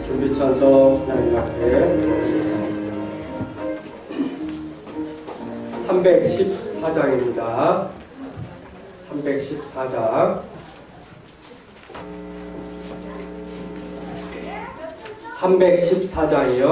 준비찬송 하나님 앞에 314장입니다. 314장 314장이요.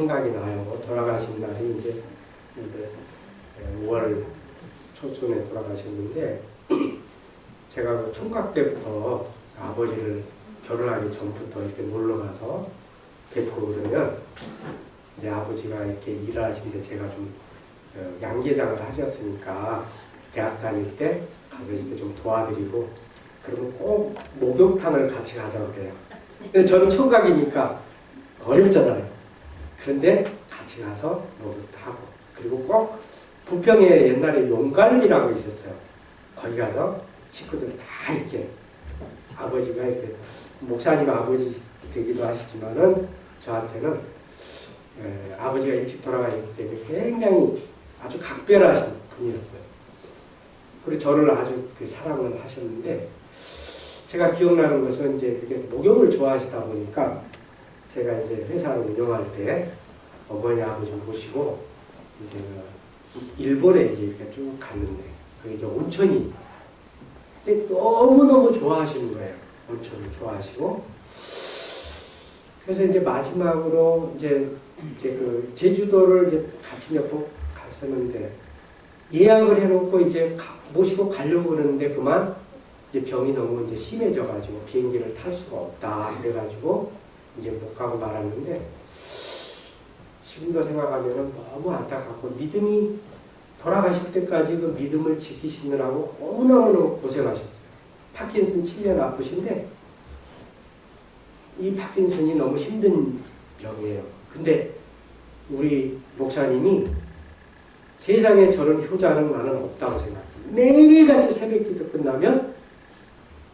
생각이 나요. 돌아가신 날이 이제 5월 초순에 돌아가셨는데 제가 그 총각 때부터 아버지를 결혼하기 전부터 이렇게 놀러 가서 뵙고 그러면 이제 아버지가 이렇게 일을 하시는데 제가 좀 양계장을 하셨으니까 대학 다닐 때 가서 이렇게 좀 도와드리고 그러면 꼭 목욕탕을 같이 가자고 그래요. 근데 저는 총각이니까 어렵잖아요. 그런데 같이 가서 목욕도 하고 그리고 꼭 부평에 옛날에 용갈비라고 있었어요. 거기 가서 식구들 다 이렇게 아버지가 이렇게 목사님 아버지 되기도 하시지만은 저한테는 아버지가 일찍 돌아가셨기 때문에 굉장히 아주 각별하신 분이었어요. 그리고 저를 아주 사랑을 하셨는데 제가 기억나는 것은 이제 그게 목욕을 좋아하시다 보니까 제가 이제 회사를 운영할 때 어머니 아버지 모시고 이제 일본에 이제 이렇게 쭉 갔는데 거기 이제 온천이 너무너무 좋아하시는 거예요. 온천을 좋아하시고 그래서 이제 마지막으로 이제 그 제주도를 이제 같이 몇 번 갔었는데 예약을 해놓고 이제 모시고 가려고 그러는데 그만 이제 병이 너무 이제 심해져가지고 비행기를 탈 수가 없다 그래가지고 이제 못 가고 말았는데 지금도 생각하면 너무 안타깝고 믿음이 돌아가실 때까지 그 믿음을 지키시느라고 너무너무 고생하셨어요. 파킨슨 7년 아프신데 이 파킨슨이 너무 힘든 병이에요. 근데 우리 목사님이 세상에 저런 효자는 나는 없다고 생각해요. 매일같이 새벽기도 끝나면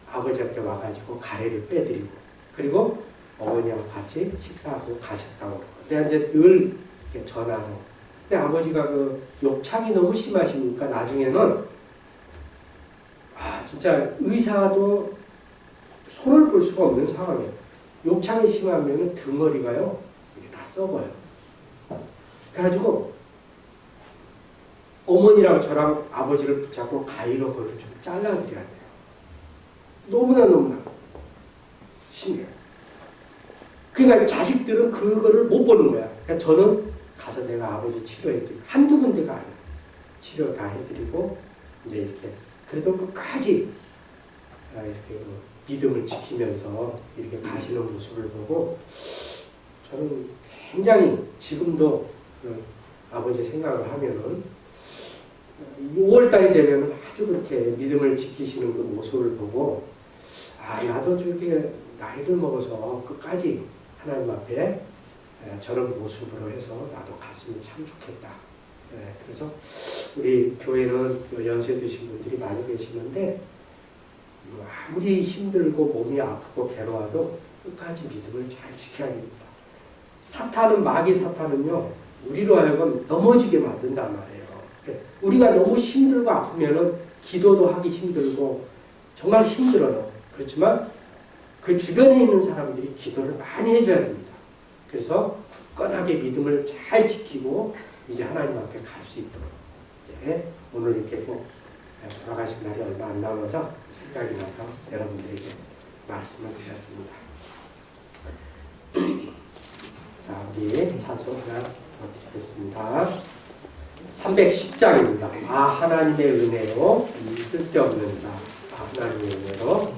아버지한테 와가지고 가래를 빼드리고 그리고 어머니하고 같이 식사하고 가셨다고 그러고 내가 이제 늘 이렇게 전화하고 근데 아버지가 그 욕창이 너무 심하시니까 나중에는 진짜 의사도 손을 볼 수가 없는 상황이에요. 욕창이 심하면 등머리가요 이게 다 썩어요. 그래가지고 어머니랑 저랑 아버지를 붙잡고 가위로 그걸 좀 잘라드려야 돼요. 너무나 심해요. 그러니까 자식들은 그거를 못 보는 거야. 그러니까 저는 가서 내가 아버지 치료해드리고 한두 군데가 아니야. 치료 다 해드리고 이제 이렇게 그래도 끝까지 이렇게 믿음을 지키면서 이렇게 가시는 모습을 보고 저는 굉장히 지금도 아버지 생각을 하면은 6월달이 되면 아주 그렇게 믿음을 지키시는 그 모습을 보고 나도 저렇게 나이를 먹어서 끝까지 하나님 앞에 저런 모습으로 해서 나도 갔으면 참 좋겠다. 그래서 우리 교회는 연세 드신 분들이 많이 계시는데 아무리 힘들고 몸이 아프고 괴로워도 끝까지 믿음을 잘 지켜야 됩니다. 마귀 사탄은요 우리로 하여금 넘어지게 만든단 말이에요. 우리가 너무 힘들고 아프면은 기도도 하기 힘들고 정말 힘들어요. 그렇지만 그 주변에 있는 사람들이 기도를 많이 해줘야 됩니다. 그래서 굳건하게 믿음을 잘 지키고 이제 하나님 앞에 갈 수 있도록 이제 오늘 이렇게 꼭 돌아가신 날이 얼마 안 남아서 생각이 나서 여러분들에게 말씀을 드렸습니다. 자, 우리 찬송 하나 드리겠습니다. 310장입니다. 하나님의 은혜로 이 쓸데없는 자. 하나님의 은혜로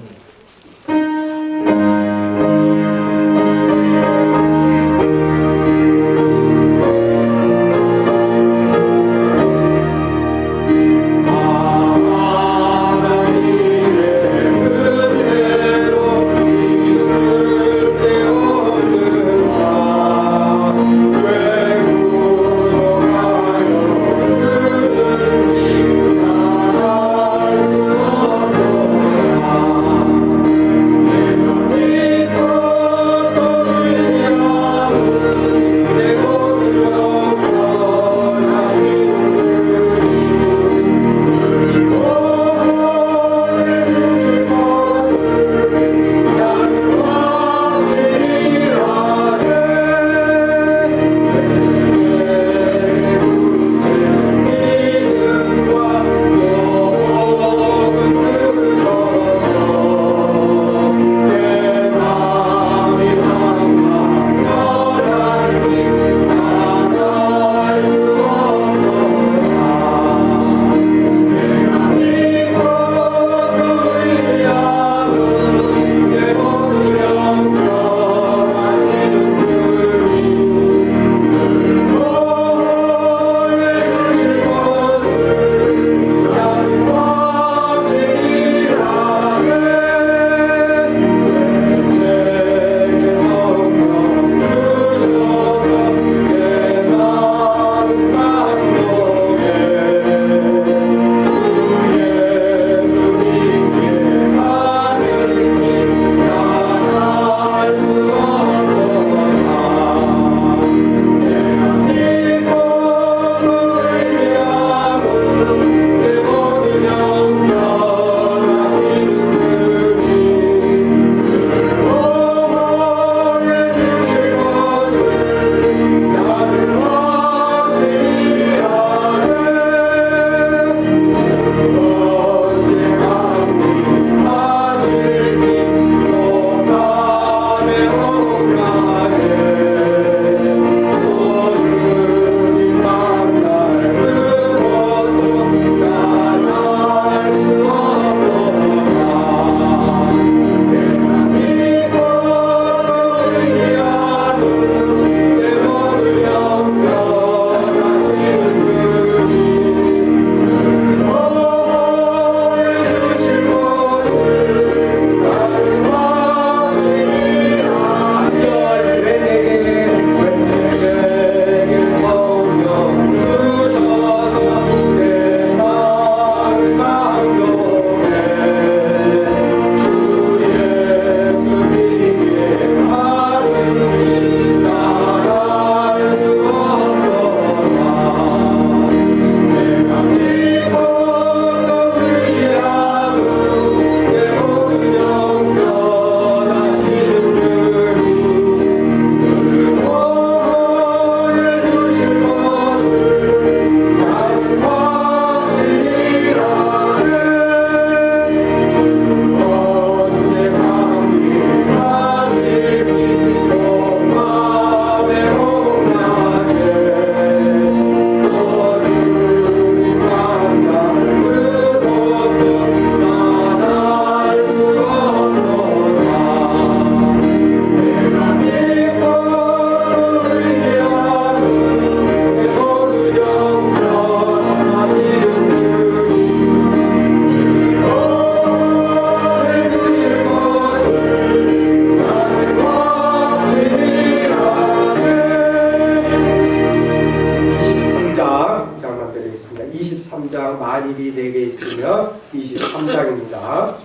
23장 만일이 내게 있으면 23장입니다.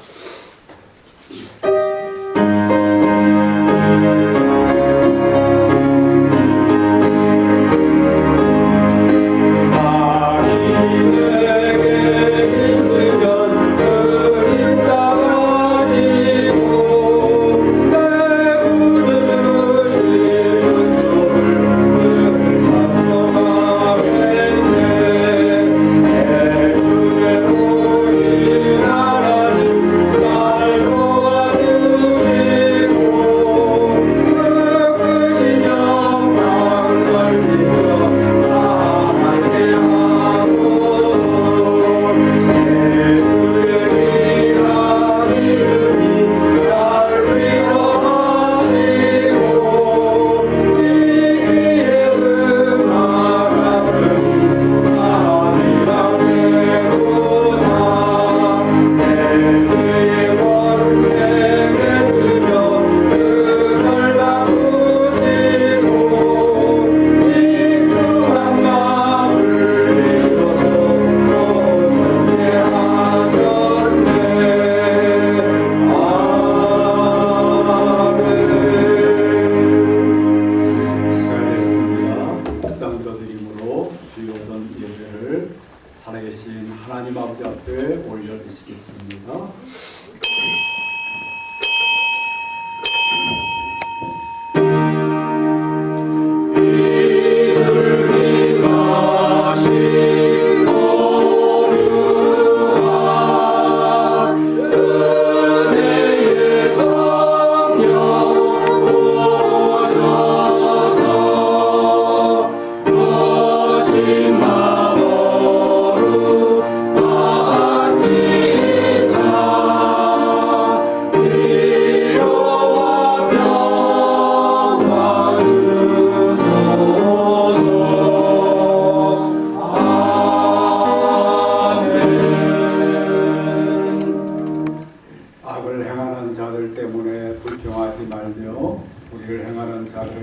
살아계신 하나님 아버지 앞에 올려드리겠습니다.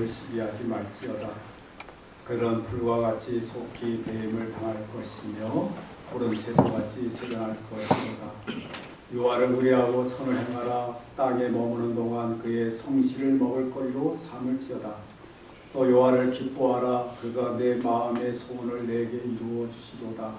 시기하지 말지어다. 그런 불과 같이 속히 배임을 당할 것이며 푸른 채소같이 세련할 것이로다. 여호와를 의뢰하고 선을 행하라. 땅에 머무는 동안 그의 성실을 먹을거리로 삼을지어다. 또 여호와를 기뻐하라. 그가 내 마음의 소원을 내게 이루어 주시로다.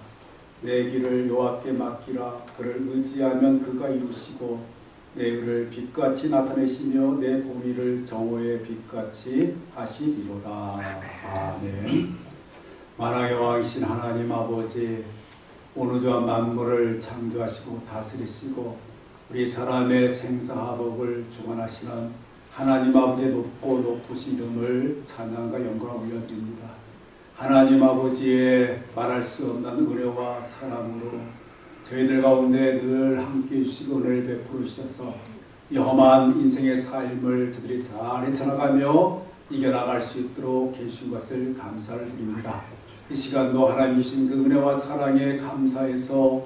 내 길을 여호와께 맡기라. 그를 의지하면 그가 이루시고 내 의를 빛같이 나타내시며 내 공의를 정오의 빛같이 하시리로다. 아멘. 만왕의 왕이신 하나님 아버지, 오누주와 만물을 창조하시고 다스리시고 우리 사람의 생사화복을 주관하시는 하나님 아버지의 높고 높으신 이름을 찬양과 영광을 올려드립니다. 하나님 아버지의 말할 수 없는 은혜와 사랑으로 저희들 가운데 늘 함께 해주시고 은혜를 베풀어 주셔서 이 험한 인생의 삶을 저들이 잘 헤쳐나가며 이겨나갈 수 있도록 해주신 것을 감사를 드립니다. 이 시간도 하나님 주신 그 은혜와 사랑에 감사해서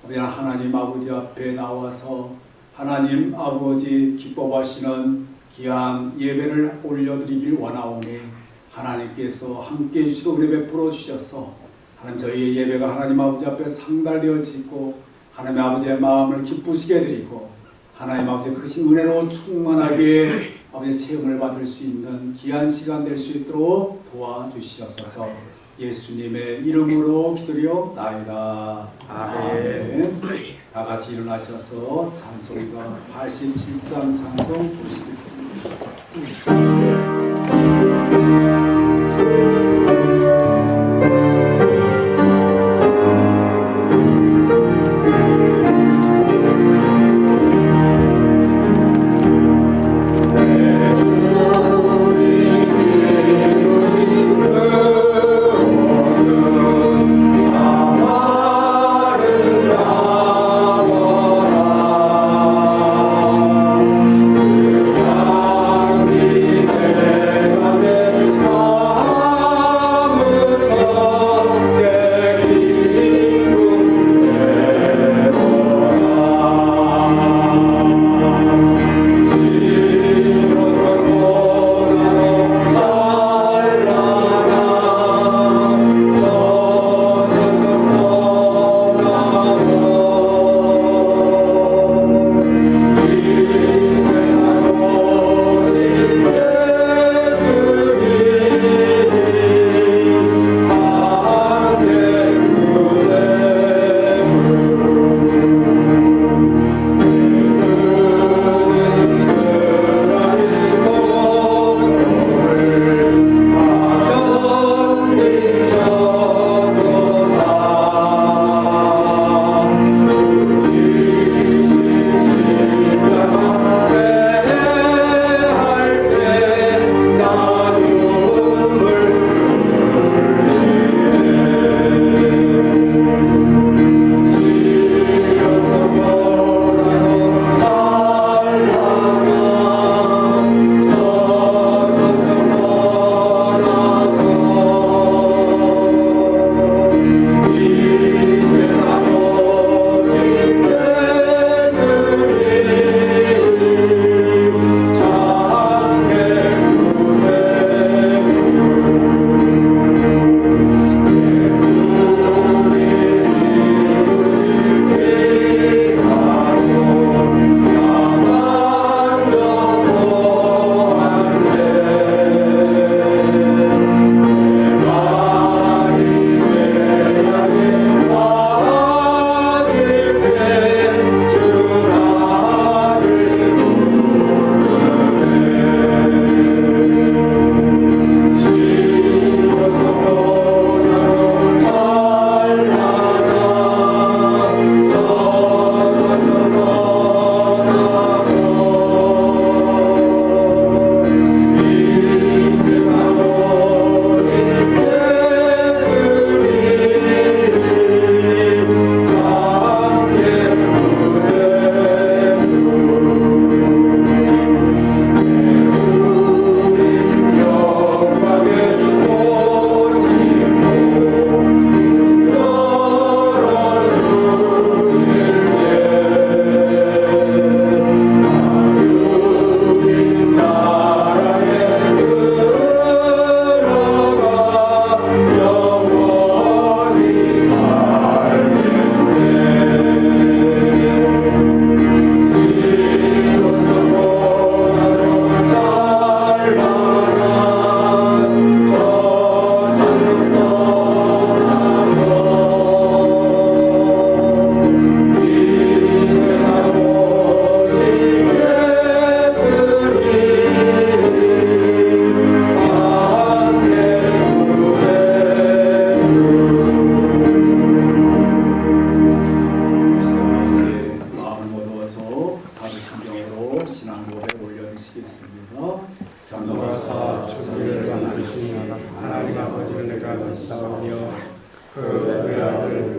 하나님 아버지 앞에 나와서 하나님 아버지 기뻐하시는 귀한 예배를 올려드리길 원하오니 하나님께서 함께 해주시고 은혜 베풀어 주셔서 하나님 저희의 예배가 하나님 아버지 앞에 상달되어지고 하나님 아버지의 마음을 기쁘시게 드리고 하나님 아버지의 크신 은혜로 충만하게 아버지의 체험을 받을 수 있는 귀한 시간 될 수 있도록 도와주시옵소서. 예수님의 이름으로 기도리옵나이다. 아멘. 다 같이 일어나셔서 찬송가 87장 찬송 부르시겠습니다. Yeah.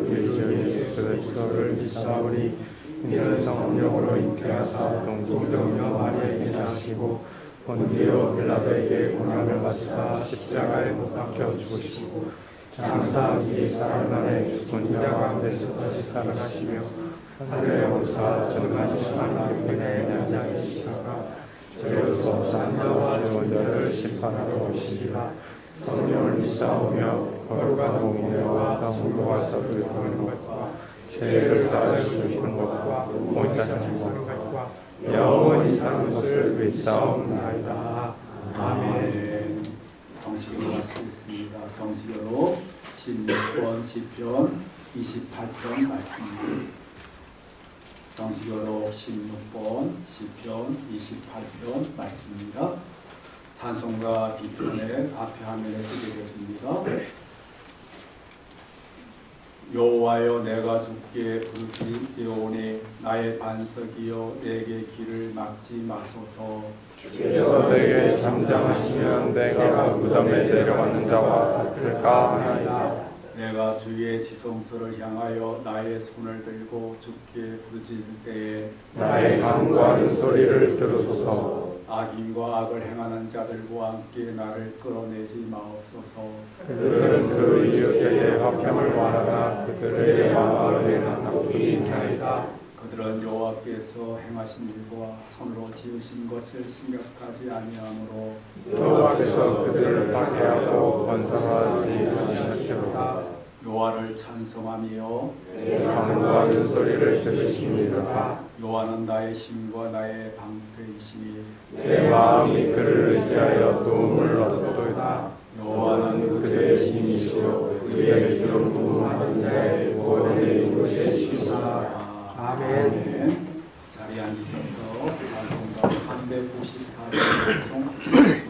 우리 주 예수 그리스도를 믿사오니 이는 성령으로 잉태하사 동정녀 마리아에게 나시고 본디오 빌라도에게 고난을 받으사 십자가에 못 박혀 죽으시고 장사하기 사흘 만에 죽은 자 가운데서 다시 살아나시며 하늘에 오사 전능하신 하나님의 양자에 계시다가 저로서 산자와 죄원자를 심판하러 오시리라. 성령을 믿사오며 거룩한 공의와 성도와 섭을 이루는 것과 죄를 사하주시는 것과 모든 사는 것과 영원히 사는 것을 믿사옵나이다. 아멘. 성식으로 마치겠습니다. 성식으로 16번 시편 28편 말씀입니다. 성식으로 16번 시편 28편 말씀입니다. 찬송가 뒤편에 앞에 화면에 뜨게 되었습니다. 여호와여 내가 주께 부르짖으오니 나의 반석이여 내게 길을 막지 마소서. 주께서 내게 잠잠하시면 내가 무덤에 내려가는 자와 같을까 하나이다. 내가 주의 지성소를 향하여 나의 손을 들고 주께 부르짖을 때에 나의 간구하는 소리를 들으소서. 악인과 악을 행하는 자들과 함께 나를 끌어내지 마옵소서. 그들은 그 이웃에게 화평을 원하나 그들의 마음에는 나쁘긴 하이다. 그들은 여호와께서 행하신 일과 손으로 지으신 것을 생각하지 아니하므로 여호와께서 그들을 박해하고 건설하지 아니하시리라. 여호와를 찬송하며 간구하는 소리를 들으시니라. 여호와는 나의 힘과 나의 방패이시니 내 마음이 그를 의지하여 도움을 얻도다. 여호와는 그의 힘이시요 그의 기름 부음 받은 자의 구원의 이곳이시다. 아멘. 자리에 앉으셔서 찬송가 394절 송하시겠습니다.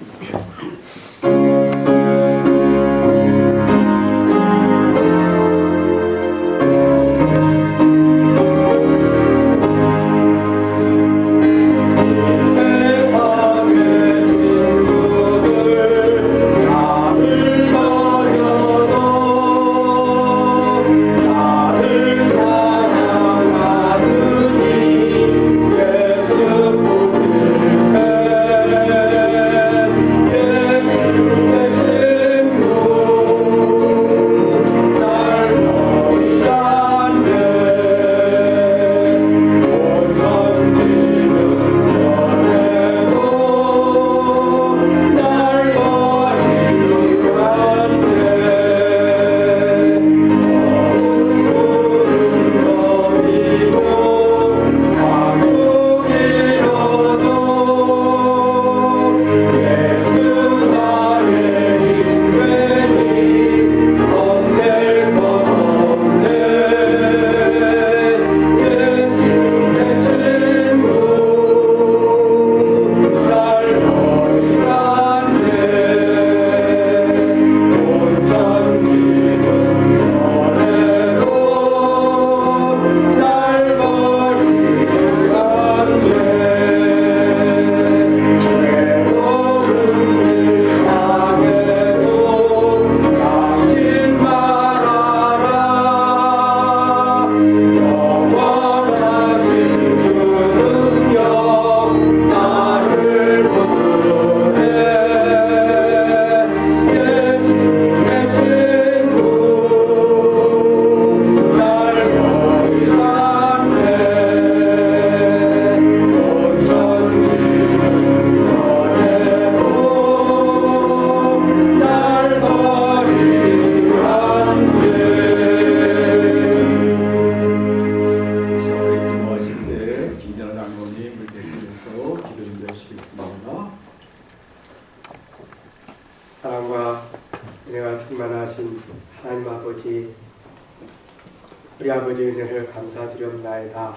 우리 아버지 은혜를 감사드리옵나이다.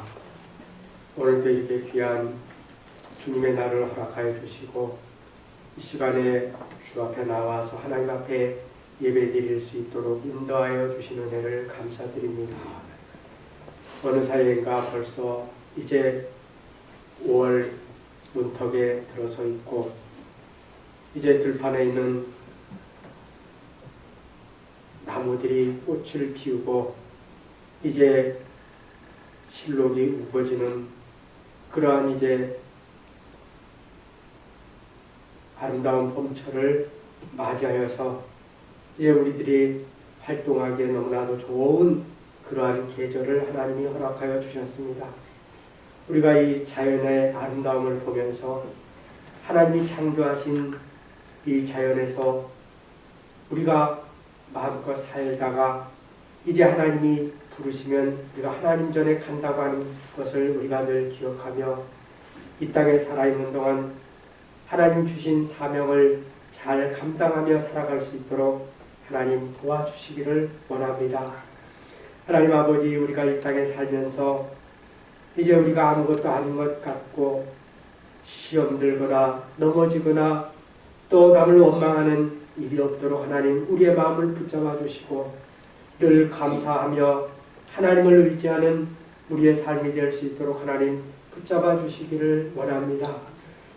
오늘도 이렇게 귀한 주님의 날을 허락하여 주시고 이 시간에 주 앞에 나와서 하나님 앞에 예배드릴 수 있도록 인도하여 주신 은혜를 감사드립니다. 어느 사이인가 벌써 이제 5월 문턱에 들어서 있고 이제 들판에 있는 나무들이 꽃을 피우고 이제 실록이 우거지는 그러한 이제 아름다운 봄철을 맞이하여서 이제 우리들이 활동하기에 너무나도 좋은 그러한 계절을 하나님이 허락하여 주셨습니다. 우리가 이 자연의 아름다움을 보면서 하나님이 창조하신 이 자연에서 우리가 마음껏 살다가 이제 하나님이 부르시면 우리가 하나님 전에 간다고 하는 것을 우리가 늘 기억하며 이 땅에 살아있는 동안 하나님 주신 사명을 잘 감당하며 살아갈 수 있도록 하나님 도와주시기를 원합니다. 하나님 아버지, 우리가 이 땅에 살면서 이제 우리가 아무것도 아닌 것 같고 시험 들거나 넘어지거나 또 남을 원망하는 일이 없도록 하나님 우리의 마음을 붙잡아 주시고 늘 감사하며 하나님을 의지하는 우리의 삶이 될 수 있도록 하나님 붙잡아 주시기를 원합니다.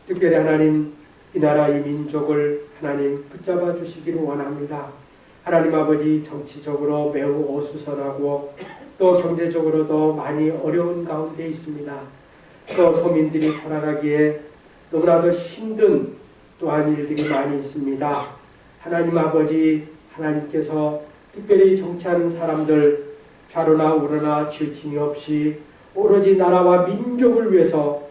특별히 하나님 이 나라 이 민족을 하나님 붙잡아 주시기를 원합니다. 하나님 아버지, 정치적으로 매우 어수선하고 또 경제적으로도 많이 어려운 가운데 있습니다. 또 서민들이 살아가기에 너무나도 힘든 또한 일들이 많이 있습니다. 하나님 아버지, 하나님께서 특별히 정치하는 사람들 좌로나 우로나 지우침이 없이 오로지 나라와 민족을 위해서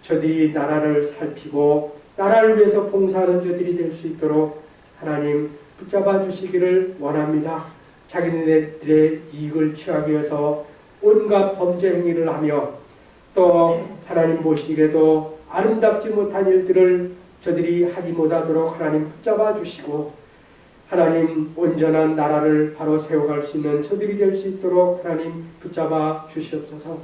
저들이 나라를 살피고 나라를 위해서 봉사하는 저들이 될 수 있도록 하나님 붙잡아 주시기를 원합니다. 자기네들의 이익을 취하기 위해서 온갖 범죄 행위를 하며 또 하나님 보시기에도 아름답지 못한 일들을 저들이 하지 못하도록 하나님 붙잡아 주시고 하나님 온전한 나라를 바로 세워갈 수 있는 저들이 될 수 있도록 하나님 붙잡아 주시옵소서.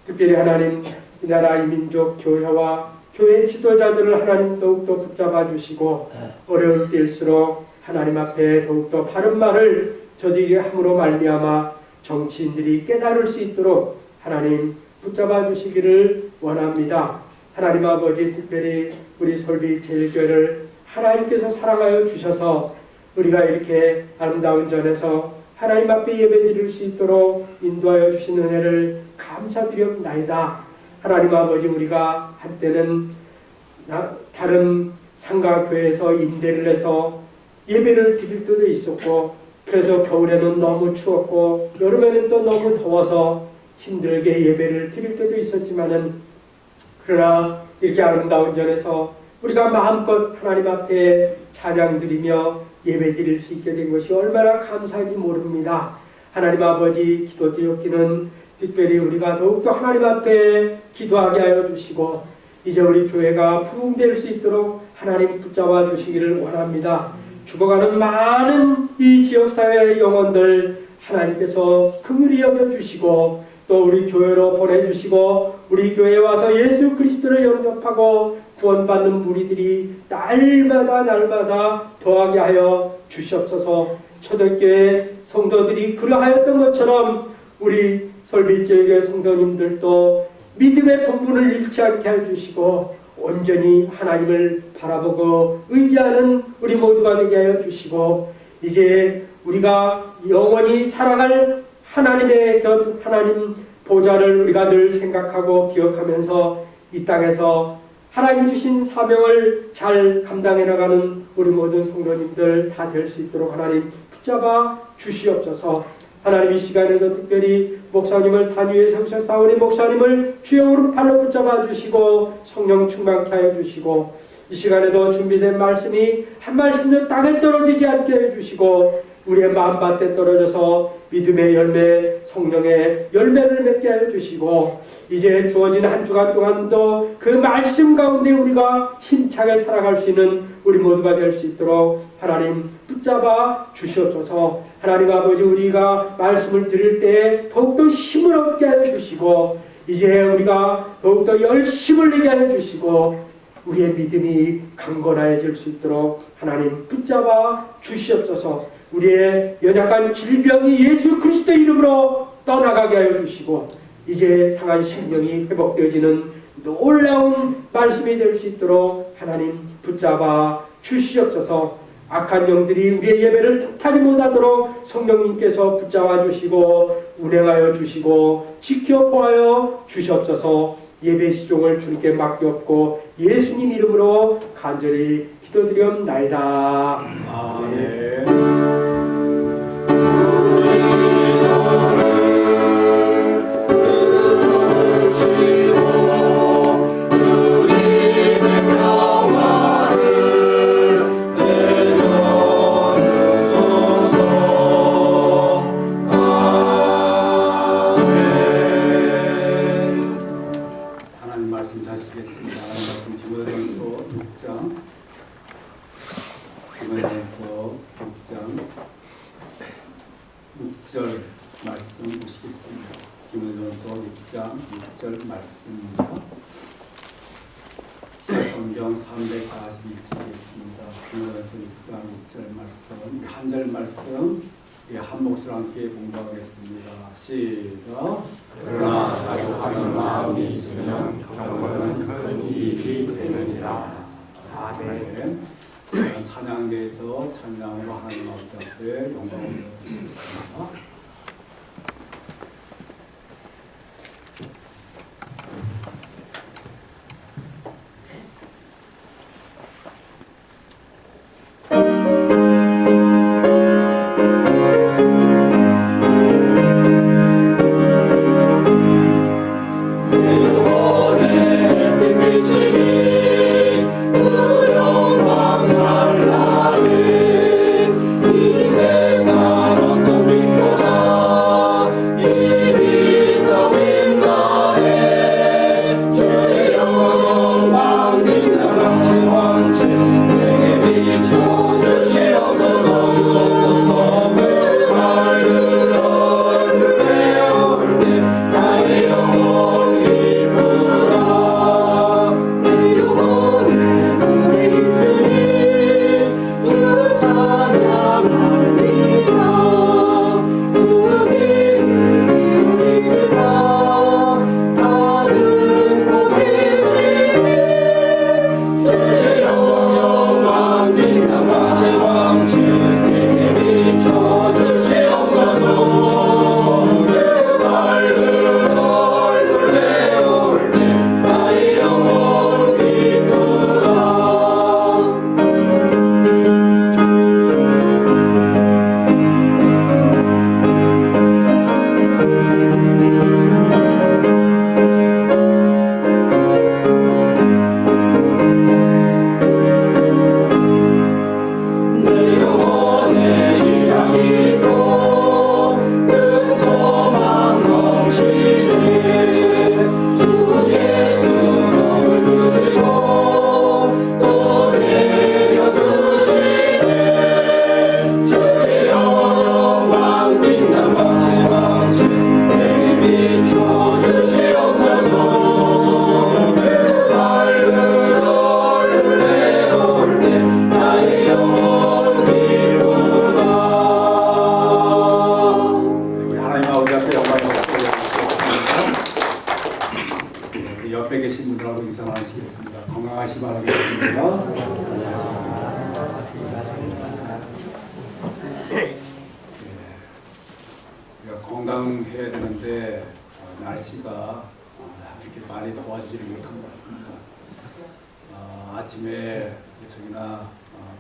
특별히 하나님 이 나라 이 민족 교회와 교회 지도자들을 하나님 더욱더 붙잡아 주시고 어려울 때일수록 하나님 앞에 더욱더 바른 말을 저들이 함으로 말미암아 정치인들이 깨달을 수 있도록 하나님 붙잡아 주시기를 원합니다. 하나님 아버지, 특별히 우리 설비 제일교회를 하나님께서 사랑하여 주셔서 우리가 이렇게 아름다운 전에서 하나님 앞에 예배드릴 수 있도록 인도하여 주신 은혜를 감사드리옵나이다. 하나님 아버지, 우리가 한때는 다른 상가교회에서 임대를 해서 예배를 드릴 때도 있었고 그래서 겨울에는 너무 추웠고 여름에는 또 너무 더워서 힘들게 예배를 드릴 때도 있었지만은 그러나 이렇게 아름다운 전에서 우리가 마음껏 하나님 앞에 찬양 드리며 예배 드릴 수 있게 된 것이 얼마나 감사한지 모릅니다. 하나님 아버지, 기도드렸기는 특별히 우리가 더욱더 하나님 앞에 기도하게 하여 주시고 이제 우리 교회가 부흥될 수 있도록 하나님 붙잡아 주시기를 원합니다. 죽어가는 많은 이 지역사회의 영혼들 하나님께서 긍휼히 여겨주시고 또 우리 교회로 보내주시고 우리 교회에 와서 예수 그리스도를 영접하고 구원받는 무리들이 날마다 더하게 하여 주시옵소서. 초대교회 성도들이 그러하였던 것처럼 우리 설비제일교회 성도님들도 믿음의 본분을 잃지 않게 해주시고 온전히 하나님을 바라보고 의지하는 우리 모두가 되게 하여 주시고 이제 우리가 영원히 살아갈 하나님의 곁 하나님 보좌를 우리가 늘 생각하고 기억하면서 이 땅에서 하나님 주신 사명을 잘 감당해 나가는 우리 모든 성도님들 다 될 수 있도록 하나님 붙잡아 주시옵소서. 하나님 이 시간에도 특별히 목사님을 단위에 세우셨사오니 목사님을 주의 오른팔로 붙잡아 주시고 성령 충만케 하여 주시고 이 시간에도 준비된 말씀이 한 말씀도 땅에 떨어지지 않게 해주시고 우리의 마음밭에 떨어져서 믿음의 열매, 성령의 열매를 맺게 하여 주시고 이제 주어진 한 주간 동안도 그 말씀 가운데 우리가 힘차게 살아갈 수 있는 우리 모두가 될 수 있도록 하나님 붙잡아 주시옵소서. 하나님 아버지, 우리가 말씀을 들을 때 더욱더 힘을 얻게 하여 주시고 이제 우리가 더욱더 열심을 내게 하여 주시고 우리의 믿음이 강건해질 수 있도록 하나님 붙잡아 주시옵소서. 우리의 연약한 질병이 예수 그리스도의 이름으로 떠나가게 하여 주시고 이제 상한 심령이 회복되어지는 놀라운 말씀이 될 수 있도록 하나님 붙잡아 주시옵소서. 악한 영들이 우리의 예배를 틈타지 못하도록 성령님께서 붙잡아 주시고 운행하여 주시고 지켜보아여 주시옵소서. 예배 시종을 주님께 맡기옵고 예수님 이름으로 간절히 기도드리옵나이다. 아멘. 말씀 자시겠습니다. 하나님 말씀 디모데전서 6장 6절 말씀 보시겠습니다. 디모데전서 6장 6절 말씀입니다. 성경 342쪽에 있습니다. 디모데전서 6장 6절 말씀, 한 절 말씀 한 목소리로 함께 공부하겠습니다. 시작. 그러나 자족하는 마음이 있으면 경건은 큰 이익이 되느니라. 아멘. 찬양대에서 찬양으로 하나님 앞에 영광을 드리겠습니다. 옆에 계신 분들하고 인사하시겠습니다. 건강하시 바라겠습니다. 우리가 건강해야 되는데 날씨가 이렇게 많이 도와주지를 못한 것 같습니다. 아침에 저기나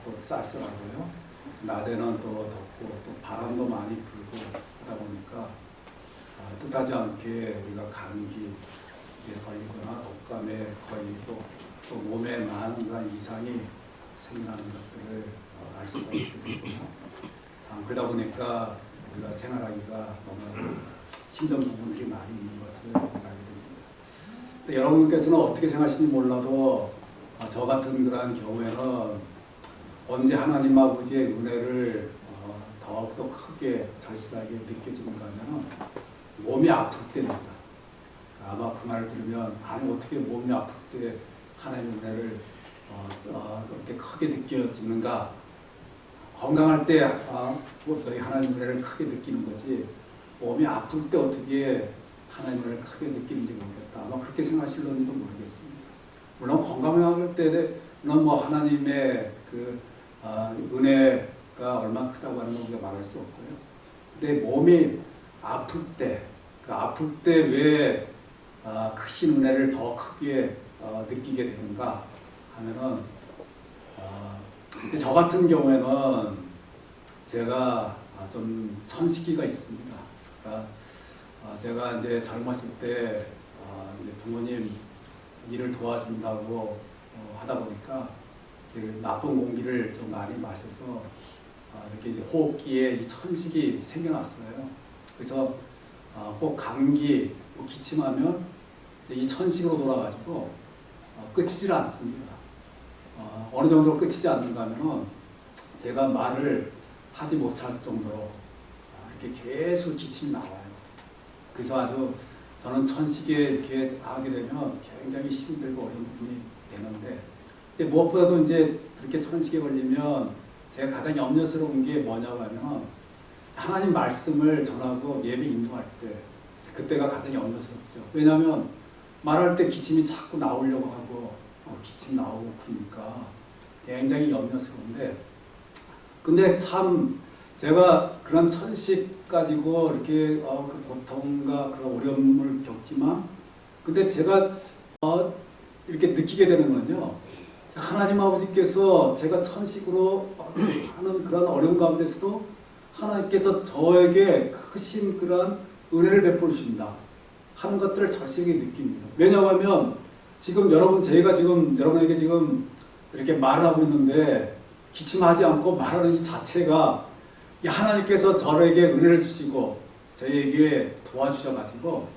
또 쌀쌀하고요. 낮에는 또 덥고 또 바람도 많이 불고 하다 보니까 뜻하지 않게 우리가 감기 걸리거나 독감에 걸리고 또 몸에 많은 그런 이상이 생기는 것들을 알 수가 있게 되고요. 참 그러다 보니까 우리가 생활하기가 너무 힘든 부분들이 많이 있는 것을 알게 됩니다. 여러분께서는 어떻게 생각하시는지 몰라도 저 같은 그런 경우에는 언제 하나님 아버지의 은혜를 더욱더 크게 절실하게 느껴지는가 하면 몸이 아플 때입니다. 아마 그 말을 들으면 아니 어떻게 몸이 아플 때 하나님의 은혜를 그렇게 크게 느껴지는가. 건강할 때 저희 하나님의 은혜를 크게 느끼는 거지 몸이 아플 때 어떻게 하나님의 은혜를 크게 느끼는지 모르겠다. 아마 그렇게 생각하실런지도 모르겠습니다. 물론 건강할 때는 뭐 하나님의 그 은혜가 얼마나 크다고 하는 건 우리가 말할 수 없고요. 근데 몸이 아플 때, 그 아플 때 왜 크신 은혜를 더 크게 느끼게 되는가 하면은 저 같은 경우에는 제가 좀 천식기가 있습니다. 그러니까 제가 이제 젊었을 때 이제 부모님 일을 도와준다고 하다 보니까 나쁜 공기를 좀 많이 마셔서 이렇게 이제 호흡기에 이 천식이 생겨났어요. 그래서 꼭 감기, 기침하면 이 천식으로 돌아가지고 끝이질 않습니다. 어느 정도 끝이지 않는가 하면은 제가 말을 하지 못할 정도로 이렇게 계속 기침이 나와요. 그래서 아주 저는 천식에 이렇게 하게 되면 굉장히 힘들고 어려운 부분이 되는데, 무엇보다도 이제 그렇게 천식에 걸리면 제가 가장 염려스러운 게 뭐냐고 하면 하나님 말씀을 전하고 예배 인도할 때 그때가 가장 염려스럽죠. 왜냐하면 말할 때 기침이 자꾸 나오려고 하고 기침 나오고 그러니까 굉장히 염려스러운데, 근데 참 제가 그런 천식 가지고 이렇게 그 고통과 그런 어려움을 겪지만, 근데 제가 이렇게 느끼게 되는 건요, 하나님 아버지께서 제가 천식으로 하는 그런 어려움 가운데서도 하나님께서 저에게 크신 그런 은혜를 베풀어 주신다 하는 것들을 절실하게 느낍니다. 왜냐하면 지금 여러분, 저희가 지금 여러분에게 지금 이렇게 말하고 있는데 기침하지 않고 말하는 이 자체가 하나님께서 저에게 은혜를 주시고 저희에게 도와주셔가지고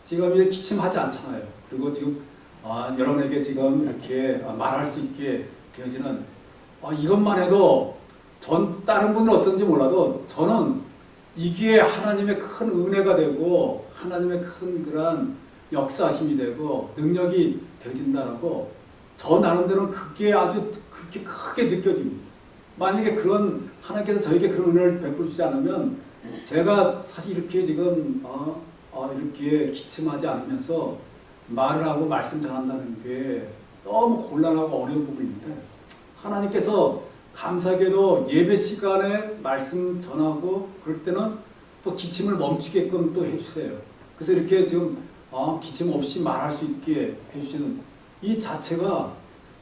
지금 이제 기침하지 않잖아요. 그리고 지금 여러분에게 지금 이렇게 말할 수 있게 되어지는 이것만 해도 다른 분은 어떤지 몰라도 저는 이게 하나님의 큰 은혜가 되고 하나님의 큰 그런 역사하심이 되고 능력이 되어진다라고 저 나름대로는 그게 아주 그렇게 크게 느껴집니다. 만약에 그런 하나님께서 저에게 그런 은혜를 베풀어 주지 않으면 제가 사실 이렇게 지금 이렇게 기침하지 않으면서 말을 하고 말씀 전한다는 게 너무 곤란하고 어려운 부분인데, 하나님께서 감사하게도 예배 시간에 말씀 전하고 그럴 때는 또 기침을 멈추게끔 또 해주세요. 그래서 이렇게 지금 기침 없이 말할 수 있게 해주시는 이 자체가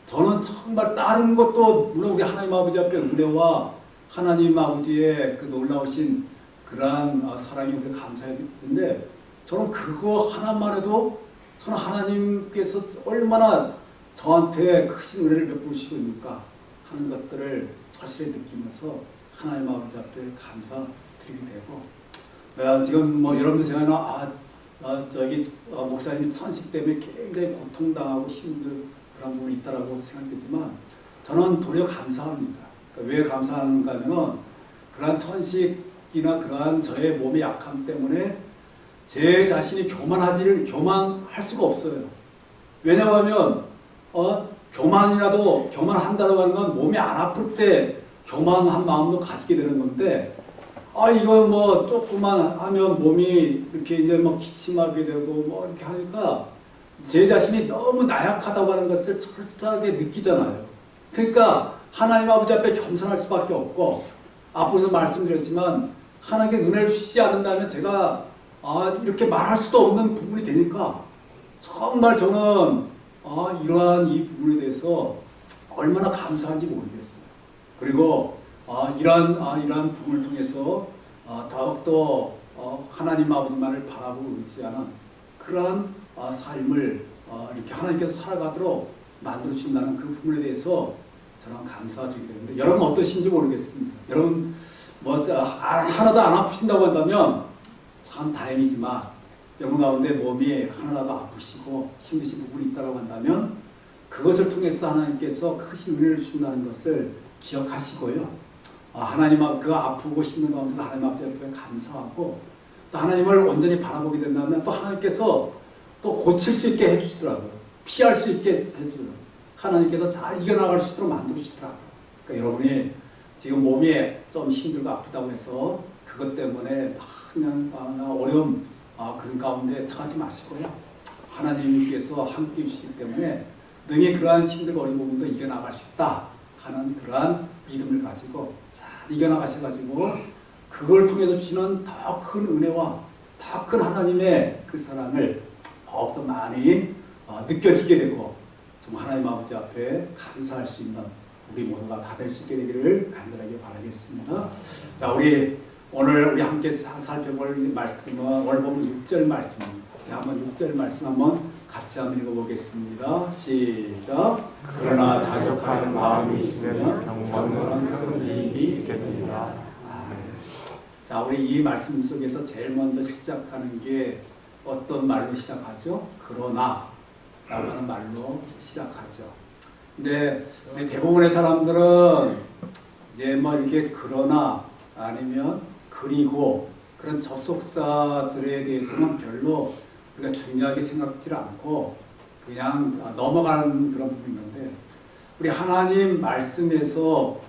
저는 정말 다른 것도 물론 우리 하나님 아버지 앞에 은혜와 하나님 아버지의 그 놀라우신 그러한 사랑이 우리 감사했는데, 저는 그거 하나만 해도 저는 하나님께서 얼마나 저한테 크신 은혜를 베푸시고 있는가 하는 것들을 절실히 느끼면서 하나님 아버지 앞에 감사드리게 되고, 지금 뭐 여러분들 생각하면 저기 목사님이 천식 때문에 굉장히 고통당하고 힘든 그런 부분이 있다라고 생각되지만 저는 도리어 감사합니다. 그러니까 왜 감사하는가 하면 그러한 천식이나 그러한 저의 몸의 약함 때문에 제 자신이 교만할 수가 없어요. 왜냐하면 교만한다고 하는 건 몸이 안 아플 때 교만한 마음도 가지게 되는 건데, 이거 뭐 조금만 하면 몸이 이렇게 이제 뭐 기침하게 되고 뭐 이렇게 하니까 제 자신이 너무 나약하다고 하는 것을 철저하게 느끼잖아요. 그러니까 하나님 아버지 앞에 겸손할 수밖에 없고, 앞으로도 말씀드렸지만 하나님께 은혜를 주시지 않는다면 제가 이렇게 말할 수도 없는 부분이 되니까 정말 저는 이러한 이 부분에 대해서 얼마나 감사한지 모르겠어요. 그리고 이러한 부분을 통해서 더욱더 하나님 아버지만을 바라보고 의지하는 그러한 삶을 이렇게 하나님께서 살아가도록 만들어주신다는 그 부분에 대해서 저는 감사드리게 됩니다. 여러분 어떠신지 모르겠습니다. 여러분 하나도 안 아프신다고 한다면 참 다행이지만, 여러분 가운데 몸이 하나라도 아프시고 힘드신 부분이 있다고 한다면 그것을 통해서 하나님께서 크신 은혜를 주신다는 것을 기억하시고요. 하나님 앞 그 아프고 힘든 가운데도 하나님 앞에 감사하고, 또 하나님을 온전히 바라보게 된다면 또 하나님께서 또 고칠 수 있게 해주시더라고요. 피할 수 있게 해주더라고요. 하나님께서 잘 이겨나갈 수 있도록 만들어주시더라고요. 그러니까 여러분이 지금 몸이 좀 힘들고 아프다고 해서 그것 때문에 그냥 어려움 그런 가운데 처하지 마시고요. 하나님께서 함께 해주시기 때문에 능히 그러한 힘들고 어려운 부분도 이겨나갈 수 있다 하는 그러한 믿음을 가지고 잘 이겨나가셔가지고 그걸 통해서 주시는 더 큰 은혜와 더 큰 하나님의 그 사랑을 더욱더 많이 느껴지게 되고 정말 하나님 아버지 앞에 감사할 수 있는 우리 모두가 다 될 수 있게 되기를 간절하게 바라겠습니다. 자, 오늘 우리 함께 살펴볼 말씀은 오늘 보면 6절 말씀입니다. 한번 6절 말씀 한번 같이 한번 읽어보겠습니다. 시작. 그러나 자족하는 마음이 있으면 경건은 큰 이익이 됩니다. 자, 우리 이 말씀 속에서 제일 먼저 시작하는 게 어떤 말로 시작하죠? 그러나 라고 하는 말로 시작하죠. 근데 대부분의 사람들은 이제 뭐 이렇게 그러나 아니면 그리고 그런 접속사들에 대해서는 별로 우리가 중요하게 생각지 않고 그냥 넘어가는 그런 부분이 있는데 우리 하나님 말씀에서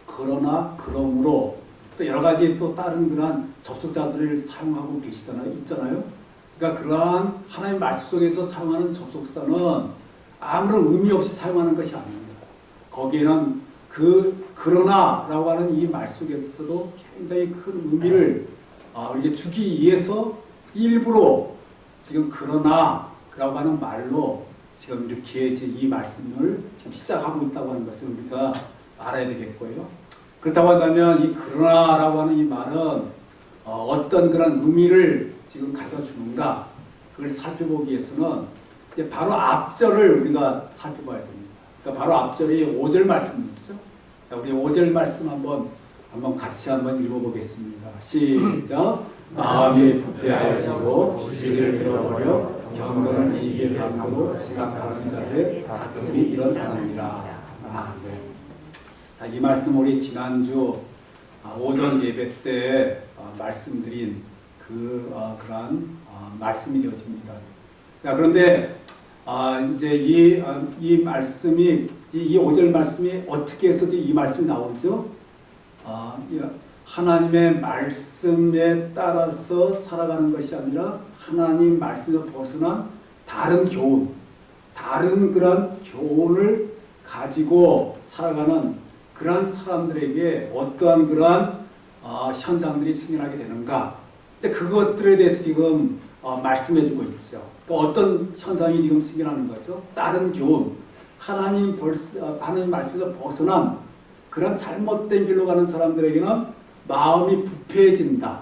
그러나 그러므로 또 여러 가지 또 다른 그런 접속사들을 사용하고 있잖아요. 그러니까 그러한 하나님 말씀 속에서 사용하는 접속사는 아무런 의미 없이 사용하는 것이 아닙니다. 거기에는 그러나라고 하는 이 말 속에서도 굉장히 큰 의미를 이게 주기 위해서 일부러 지금 그러나라고 하는 말로 지금 이렇게 이 말씀을 지금 시작하고 있다고 하는 것을 우리가 알아야 되겠고요. 그렇다고 한다면 이 그러나라고 하는 이 말은 어떤 그런 의미를 지금 가져다 주는가 그걸 살펴보기 위해서는 이제 바로 앞절을 우리가 살펴봐야 됩니다. 그러니까 바로 앞절이 5절 말씀이죠. 자, 우리 5절 말씀 한번 같이 한번 읽어보겠습니다. 시작. 마음이 부패하여지고 지혜를 잃어버려 경건을 이기게 함으로 생각하는 자의 다툼이 일어나느니라. 네. 자, 이 말씀 우리 지난주 오전 예배 때 말씀드린 그러한 말씀이 되어집니다. 자, 그런데 이제 이 말씀이 이 5절 말씀이 어떻게 해서 이 말씀이 나오죠? 하나님의 말씀에 따라서 살아가는 것이 아니라 하나님 말씀에서 벗어난 다른 교훈, 다른 그런 교훈을 가지고 살아가는 그러한 사람들에게 어떠한 그러한 현상들이 생겨나게 되는가? 그것들에 대해서 지금 말씀해주고 있죠. 그러니까 어떤 현상이 지금 생겨나는 거죠? 다른 교훈, 하나님 말씀에서 벗어난 그런 잘못된 길로 가는 사람들에게는 마음이 부패해진다.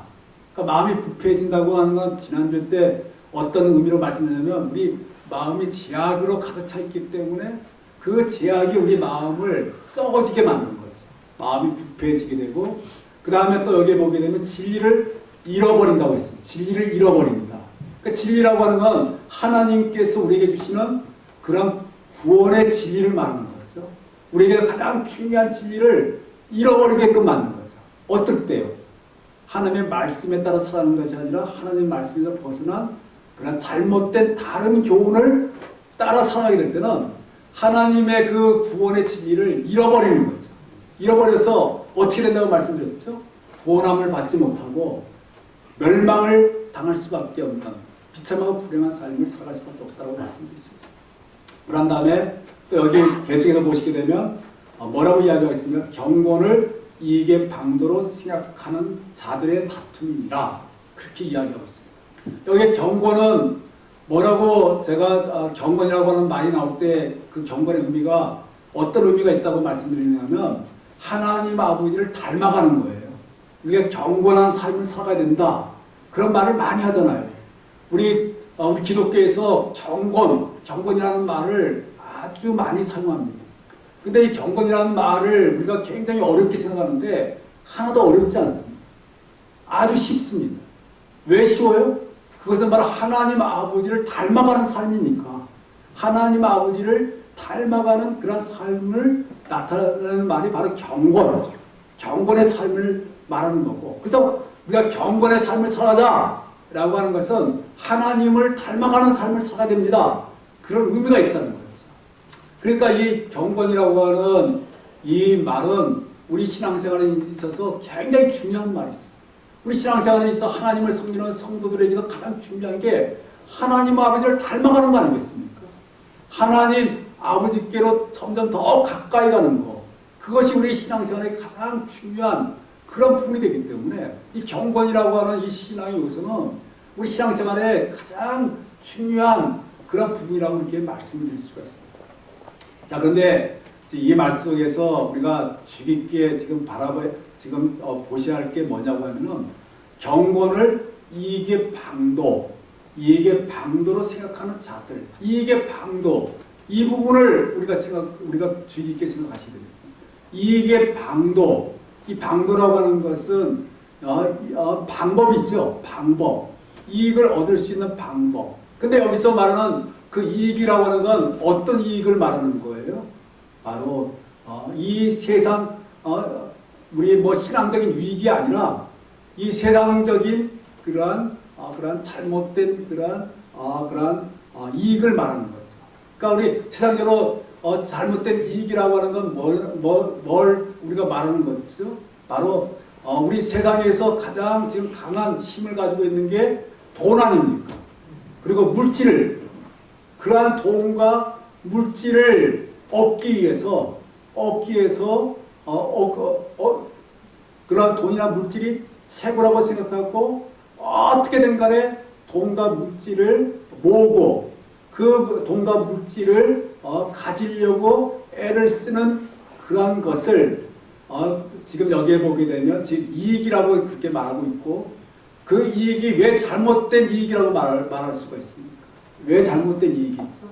그러니까 마음이 부패해진다고 하는 건 지난주 때 어떤 의미로 말씀드리냐면 우리 마음이 제약으로 가득 차 있기 때문에 그 제약이 우리 마음을 썩어지게 만드는 거죠. 마음이 부패해지게 되고 그 다음에 또 여기에 보게 되면 진리를 잃어버린다고 했습니다. 진리를 잃어버립니다. 그러니까 진리라고 하는 건 하나님께서 우리에게 주시는 그런 구원의 진리를 말하는 거죠. 우리에게 가장 중요한 진리를 잃어버리게끔 만드는 거죠. 어떨 때요? 하나님의 말씀에 따라 살아가는 것이 아니라 하나님의 말씀에서 벗어난 그런 잘못된 다른 교훈을 따라 살아가게 될 때는 하나님의 그 구원의 진리를 잃어버리는 거죠. 잃어버려서 어떻게 된다고 말씀드렸죠? 구원함을 받지 못하고 멸망을 당할 수밖에 없는 비참하고 불행한 삶을 살아갈 수밖에 없다고 말씀드렸습니다. 그런 다음에 또 여기 계속해서 보시게 되면 뭐라고 이야기하고 있습니까? 경건을 이익의 방도로 생각하는 자들의 다툼이라 그렇게 이야기하고 있습니다. 여기 경건은 뭐라고 제가 경건이라고 하는 말이 나올 때 그 경건의 의미가 어떤 의미가 있다고 말씀드리냐면 하나님 아버지를 닮아가는 거예요. 우리가 경건한 삶을 살아가야 된다. 그런 말을 많이 하잖아요. 우리 기독교에서 경건이라는 말을 아주 많이 사용합니다. 근데 이 경건이라는 말을 우리가 굉장히 어렵게 생각하는데 하나도 어렵지 않습니다. 아주 쉽습니다. 왜 쉬워요? 그것은 바로 하나님 아버지를 닮아가는 삶이니까. 하나님 아버지를 닮아가는 그런 삶을 나타내는 말이 바로 경건의 삶을 말하는 거고. 그래서 우리가 경건의 삶을 살아가자라고 하는 것은 하나님을 닮아가는 삶을 살아야 됩니다. 그런 의미가 있다는 거죠. 그러니까 이 경건이라고 하는 이 말은 우리 신앙생활에 있어서 굉장히 중요한 말이죠. 우리 신앙생활에 있어서 하나님을 섬기는 성도들에게서 가장 중요한 게 하나님 아버지를 닮아가는 거 아니겠습니까? 하나님 아버지께로 점점 더 가까이 가는 거. 그것이 우리 신앙생활의 가장 중요한 그런 부분이 되기 때문에 이 경건이라고 하는 이 신앙의 요소는 우리 신앙생활의 가장 중요한 그런 부분이라고 이렇게 말씀드릴 수가 있습니다. 자, 그런데 이 말씀 속에서 우리가 주의 깊게 지금 보셔야 할 게 뭐냐고 하면은 경건을 이익의 방도로 생각하는 자들, 이익의 방도, 이 부분을 우리가 주의 깊게 생각하셔야 됩니다. 이익의 방도, 이 방도라고 하는 것은 방법이죠. 방법. 이익을 얻을 수 있는 방법. 근데 여기서 말하는 그 이익이라고 하는 건 어떤 이익을 말하는 거예요? 바로 이 세상 우리 신앙적인 유익이 아니라 이 세상적인 그러한 잘못된 그러한 이익을 말하는 거죠. 그러니까 우리 세상적으로 잘못된 이익이라고 하는 건 뭘 우리가 말하는 거죠? 바로 우리 세상에서 가장 지금 강한 힘을 가지고 있는 게 돈 아닙니까? 그리고 물질, 그러한 돈과 물질을 얻기 위해서 그러한 돈이나 물질이 최고라고 생각하고 어떻게든 간에 돈과 물질을 모으고 그 돈과 물질을 가지려고 애를 쓰는 그러한 것을 지금 여기에 보게 되면 지금 이익이라고 그렇게 말하고 있고, 그 이익이 왜 잘못된 이익이라고 말할 수가 있습니까? 왜 잘못된 이익이죠?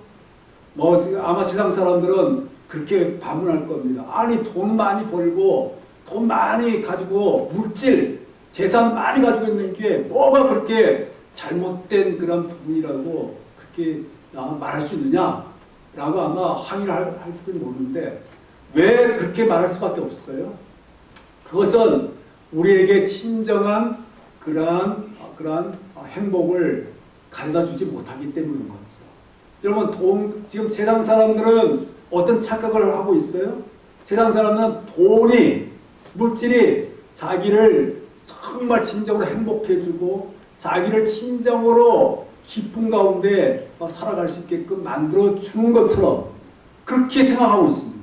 아마 세상 사람들은 그렇게 반문할 겁니다. 아니, 돈 많이 벌고 돈 많이 가지고 물질, 재산 많이 가지고 있는 게 뭐가 그렇게 잘못된 그런 부분이라고 그렇게 말할 수 있느냐라고 아마 항의를 할지 모르는데, 왜 그렇게 말할 수밖에 없어요? 그것은 우리에게 진정한 그러한 행복을 가져다 주지 못하기 때문인 거죠. 여러분, 지금 세상 사람들은 어떤 착각을 하고 있어요? 세상 사람은 돈이, 물질이 자기를 정말 진정으로 행복해주고 자기를 진정으로 기쁨 가운데 살아갈 수 있게끔 만들어주는 것처럼 그렇게 생각하고 있습니다.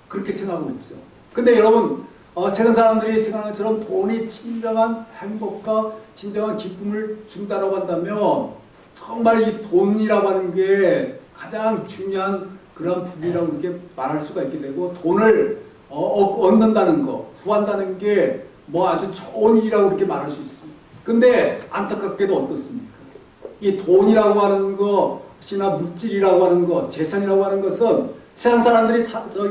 그렇게 생각하고 있죠. 근데 여러분, 세상 사람들이 생각하는 것처럼 돈이 진정한 행복과 진정한 기쁨을 준다라고 한다면 정말 이 돈이라고 하는 게 가장 중요한 그런 부분이라고 이렇게 말할 수가 있게 되고, 돈을 얻는다는 거, 구한다는 게 아주 좋은 일이라고 이렇게 말할 수 있습니다. 근데 안타깝게도 어떻습니까? 이 돈이라고 하는 것이나 물질이라고 하는 것, 재산이라고 하는 것은 세상 사람들이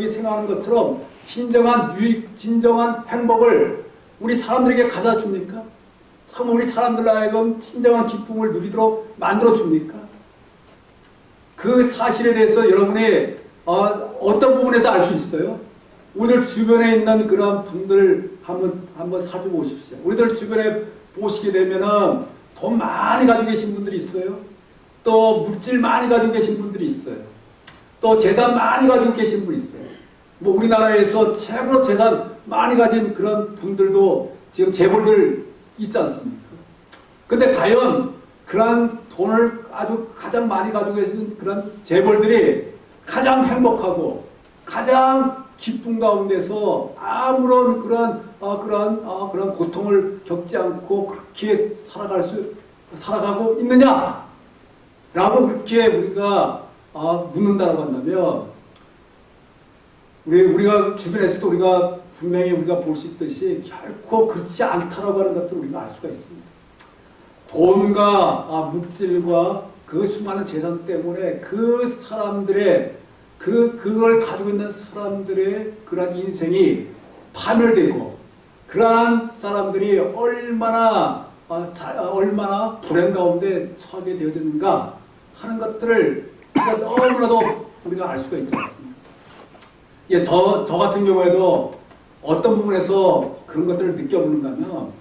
생각하는 것처럼 진정한 유익, 진정한 행복을 우리 사람들에게 가져다 줍니까? 참 우리 사람들 하여금 진정한 기쁨을 누리도록 만들어 줍니까? 그 사실에 대해서 여러분이 어떤 부분에서 알 수 있어요? 우리들 주변에 있는 그런 분들 한번 살펴보십시오. 우리들 주변에 보시게 되면은 돈 많이 가지고 계신 분들이 있어요. 또 물질 많이 가지고 계신 분들이 있어요. 또 재산 많이 가지고 계신 분이 있어요. 우리나라에서 최고로 재산 많이 가진 그런 분들도 지금 재벌들 있지 않습니까? 근데 과연 그런 돈을 아주 가장 많이 가지고 계신 그런 재벌들이 가장 행복하고 가장 기쁨 가운데서 아무런 그런 고통을 겪지 않고 그렇게 살아가고 있느냐? 라고 그렇게 우리가 묻는다고 한다면, 우리가 주변에서도 우리가 분명히 우리가 볼 수 있듯이 결코 그렇지 않다라고 하는 것들을 우리가 알 수가 있습니다. 돈과 물질과 그 수많은 재산 때문에 그 사람들의 그걸 가지고 있는 사람들의 그러한 인생이 파멸되고, 그러한 사람들이 얼마나 불행 가운데 처하게 되어지는가 하는 것들을 너무나도 우리가 알 수가 있지 않습니까? 저 같은 경우에도 어떤 부분에서 그런 것들을 느껴보는가 하면,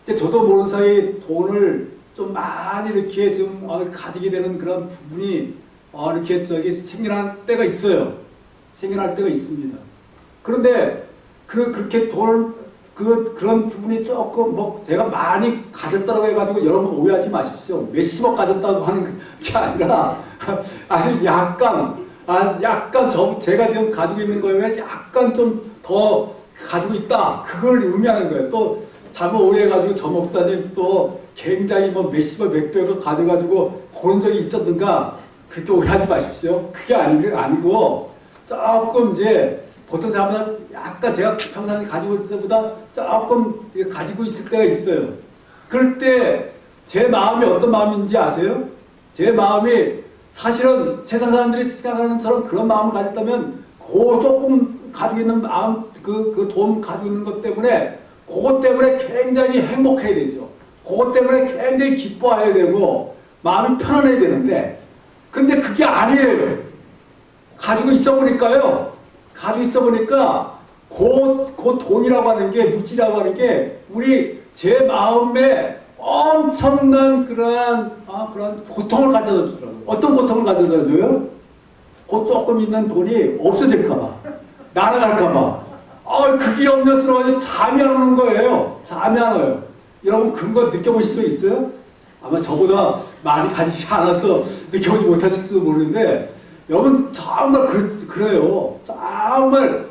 저도 모르는 사이 돈을 좀 많이 이렇게 좀 가지게 되는 그런 부분이 이렇게 생겨날 때가 있어요. 생겨날 때가 있습니다. 그런데 그렇게 그런 부분이 조금 제가 많이 가졌다고 해가지고 여러분 오해하지 마십시오. 몇십억 가졌다고 하는 게 아니라 아주 약간 약간 제가 지금 가지고 있는 거에 약간 좀 더 가지고 있다. 그걸 의미하는 거예요. 또 잘못 오해해가지고 저 목사님 또 굉장히 뭐 몇십억 몇백억 가져가지고 그런 적이 있었는가? 그렇게 오해하지 마십시오. 그게 아니고 조금 이제 보통 사람은 약간 제가 평상시 가지고 있을 때보다 조금 가지고 있을 때가 있어요. 그럴 때 제 마음이 어떤 마음인지 아세요? 제 마음이 사실은 세상 사람들이 생각하는 것처럼 그런 마음을 가졌다면 그 조금 가지고 있는 마음, 그 돈 가지고 있는 것 때문에 그것 때문에 굉장히 행복해야 되죠. 그것 때문에 굉장히 기뻐해야 되고 마음이 편안해야 되는데 근데 그게 아니에요. 가지고 있어 보니까요. 가지고 있어 보니까 그 돈이라고 하는 게 물질이라고 하는 게 제 마음에 엄청난 그런 고통을 가져다 주더라고요. 어떤 고통을 가져다 줘요? 그 조금 있는 돈이 없어질까봐, 날아갈까봐. 그게 염려스러워서 잠이 안 오는 거예요. 잠이 안 와요. 여러분 그런 거 느껴보신 적 있어요? 아마 저보다 많이 가지지 않아서 느껴보지 못하실지도 모르는데 여러분 정말 그래요. 정말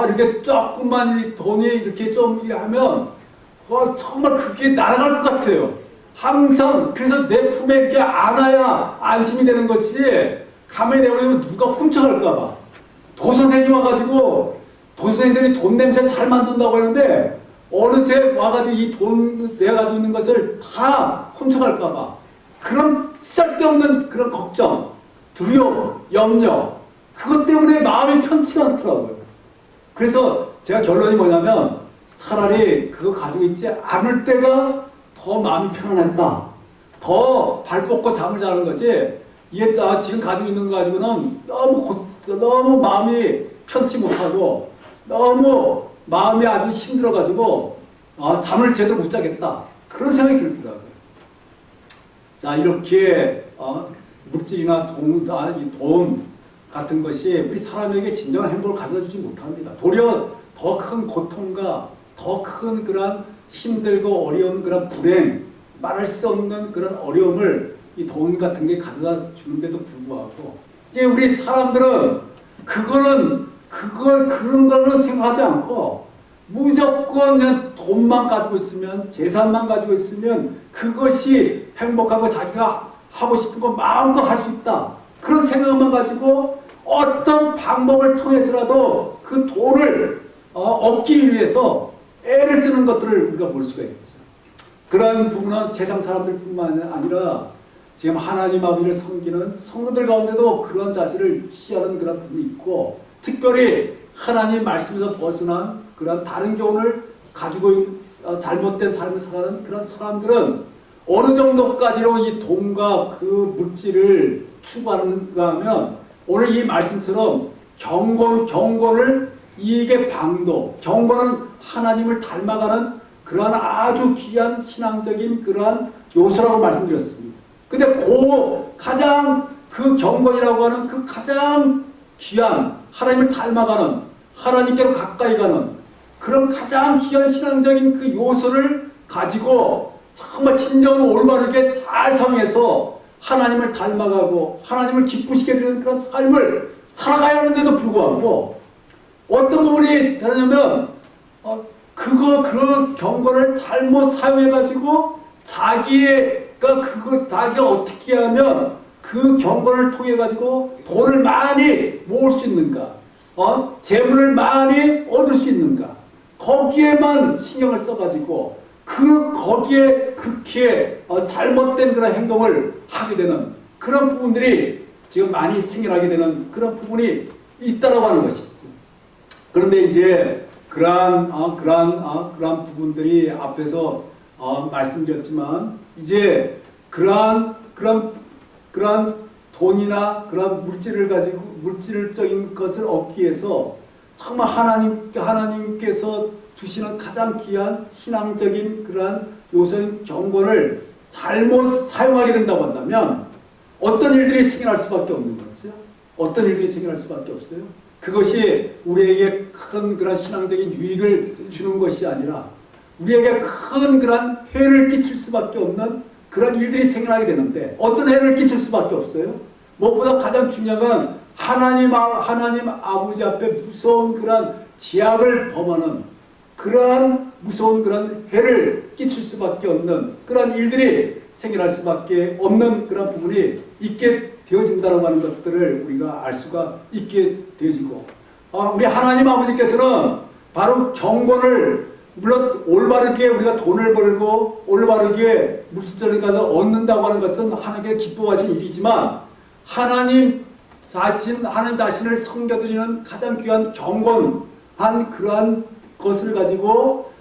이렇게 조금만 이 돈이 이렇게 좀 하면 정말 그게 날아갈 것 같아요. 항상 그래서 내 품에 이렇게 안아야 안심이 되는 거지 가만히 내버리면 누가 훔쳐갈까 봐. 도선생이 와가지고 도선생들이 돈 냄새 잘 만든다고 하는데 어느새 와가지고 이 돈 내가 가지고 있는 것을 다 훔쳐갈까 봐. 그런 쓸데없는 그런 걱정, 두려움, 염려 그것 때문에 마음이 편치가 않더라고요. 그래서 제가 결론이 뭐냐면 차라리 그거 가지고 있지 않을 때가 더 마음이 편안했다. 더 발 뻗고 잠을 자는 거지. 이게 지금 가지고 있는 거 가지고는 너무 마음이 편치 못하고 너무 마음이 아주 힘들어가지고 잠을 제대로 못 자겠다. 그런 생각이 들더라고요. 자, 이렇게 물질이나 돈 같은 것이 우리 사람에게 진정한 행복을 가져다주지 못합니다. 도리어 더 큰 고통과 더 큰 그런 힘들고 어려운 그런 불행, 말할 수 없는 그런 어려움을 이 돈 같은 게 가져다 주는데도 불구하고 이게 우리 사람들은 그런 거는 생각하지 않고 무조건 그냥 돈만 가지고 있으면 재산만 가지고 있으면 그것이 행복하고 자기가 하고 싶은 거 마음껏 할 수 있다. 그런 생각만 가지고 어떤 방법을 통해서라도 그 돈을 얻기 위해서 애를 쓰는 것들을 우리가 볼 수가 있죠. 그런 부분은 세상 사람들뿐만 아니라 지금 하나님 아버지를 섬기는 성도들 가운데도 그런 자세를 취하는 그런 부분이 있고 특별히 하나님 말씀에서 벗어난 그런 다른 교훈을 가지고 잘못된 삶을 살아가는 그런 사람들은 어느 정도까지로 이 돈과 그 물질을 추구하는가 하면 오늘 이 말씀처럼 경건을 이익의 방도, 경건은 하나님을 닮아가는 그러한 아주 귀한 신앙적인 그러한 요소라고 말씀드렸습니다. 근데 가장 그 경건이라고 하는 그 가장 귀한 하나님을 닮아가는 하나님께로 가까이 가는 그런 가장 귀한 신앙적인 그 요소를 가지고 정말 진정으로 올바르게 잘 사용해서 하나님을 닮아가고 하나님을 기쁘시게 되는 그런 삶을 살아가야 하는데도 불구하고 어떤 부분이 되냐면 그 경건을 잘못 사용해가지고 자기가 어떻게 하면 그 경건을 통해가지고 돈을 많이 모을 수 있는가, 재물을 많이 얻을 수 있는가, 거기에만 신경을 써가지고 거기에 그렇게 잘못된 그런 행동을 하게 되는 그런 부분들이 지금 많이 생겨나게 되는 그런 부분이 있다라고 하는 것이죠. 그런데 이제 그러한 부분들이 앞에서 말씀드렸지만 이제 그러한 돈이나 그런 물질을 가지고 물질적인 것을 얻기 위해서 정말 하나님께서 주시는 가장 귀한 신앙적인 그러한 요소인 경건을 잘못 사용하게 된다고 한다면 어떤 일들이 생겨날 수밖에 없는 거죠. 어떤 일들이 생겨날 수밖에 없어요. 그것이 우리에게 큰 그런 신앙적인 유익을 주는 것이 아니라 우리에게 큰 그런 해를 끼칠 수밖에 없는 그런 일들이 생겨나게 되는데 어떤 해를 끼칠 수밖에 없어요. 무엇보다 가장 중요한 건 하나님 아버지 앞에 무서운 그러한 제약을 범하는 그러한 무서운 그런 해를 끼칠 수밖에 없는 그러한 일들이 생겨날 수밖에 없는 그런 부분이 있게 되어진다고 하는 것들을 우리가 알 수가 있게 되어지고, 우리 하나님 아버지께서는 바로 경건을, 물론 올바르게 우리가 돈을 벌고 올바르게 물질적인 것을 얻는다고 하는 것은 하나님께 기뻐하신 일이지만, 하나님 자신을 섬겨드리는 가장 귀한 경건한 그러한 것을 가지고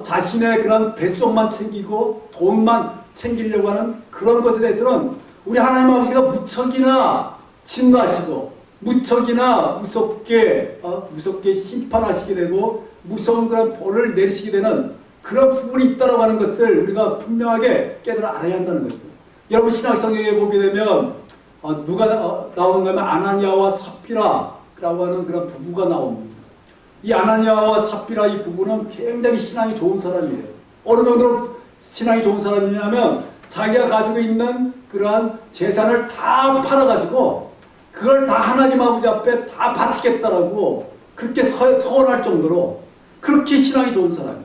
자신의 그런 뱃속만 챙기고 돈만 챙기려고 하는 그런 것에 대해서는 우리 하나님 아버지가 무척이나 진노하시고 무척이나 무섭게 심판하시게 되고 무서운 그런 벌을 내리시게 되는 그런 부분이 있다고 하는 것을 우리가 분명하게 깨달아 알아야 한다는 것입니다. 여러분 신약성경에 보게 되면 누가 나오는가 하면 아나니아와 삽비라라고 하는 그런 부부가 나옵니다. 이 아나니아와 삽비라 이 부부는 굉장히 신앙이 좋은 사람이에요. 어느 정도로 신앙이 좋은 사람이냐면 자기가 가지고 있는 그러한 재산을 다 팔아가지고 그걸 다 하나님 아버지 앞에 다 바치겠다라고 그렇게 서원할 정도로 그렇게 신앙이 좋은 사람이에요.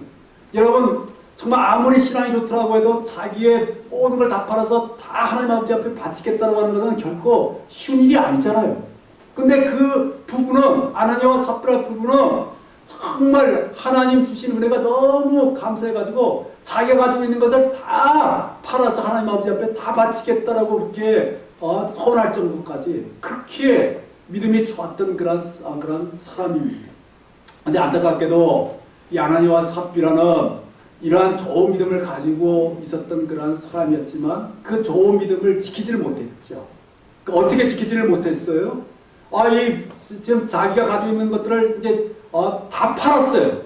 여러분 정말 아무리 신앙이 좋더라고 해도 자기의 모든 걸 다 팔아서 다 하나님 아버지 앞에 바치겠다고 하는 것은 결코 쉬운 일이 아니잖아요. 근데 그 부부는, 아나니아와 삽비라 부부는 정말 하나님 주신 은혜가 너무 감사해가지고 자기가 가지고 있는 것을 다 팔아서 하나님 아버지 앞에 다 바치겠다라고 그렇게 서원할 정도까지 그렇게 믿음이 좋았던 그런 사람입니다. 근데 안타깝게도 이 아나니아와 삽비라는 이러한 좋은 믿음을 가지고 있었던 그런 사람이었지만 그 좋은 믿음을 지키지를 못했죠. 어떻게 지키지를 못했어요? 지금 자기가 가지고 있는 것들을 이제 다 팔았어요.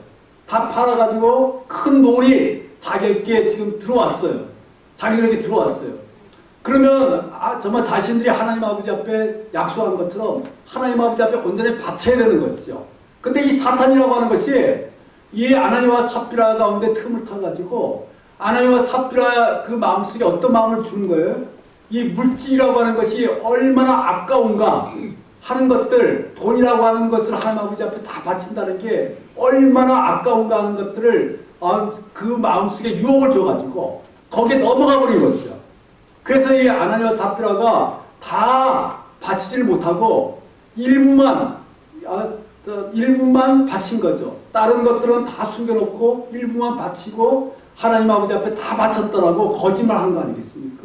다 팔아가지고 큰 돈이 자기에게 지금 들어왔어요. 자기에게 들어왔어요. 그러면 정말 자신들이 하나님 아버지 앞에 약속한 것처럼 하나님 아버지 앞에 온전히 바쳐야 되는 거죠. 근데 이 사탄이라고 하는 것이 이 아나니아와 삽비라 가운데 틈을 타가지고 아나니아와 삽비라 그 마음속에 어떤 마음을 주는 거예요? 이 물질이라고 하는 것이 얼마나 아까운가 하는 것들, 돈이라고 하는 것을 하나님 아버지 앞에 다 바친다는 게 얼마나 아까운가 하는 것들을 그 마음속에 유혹을 줘가지고 거기에 넘어가 버린 거죠. 그래서 이 아나니아와 삽비라가 다 바치지를 못하고 일부만 바친 거죠. 다른 것들은 다 숨겨놓고 일부만 바치고 하나님 아버지 앞에 다 바쳤다라고 거짓말한 거 아니겠습니까?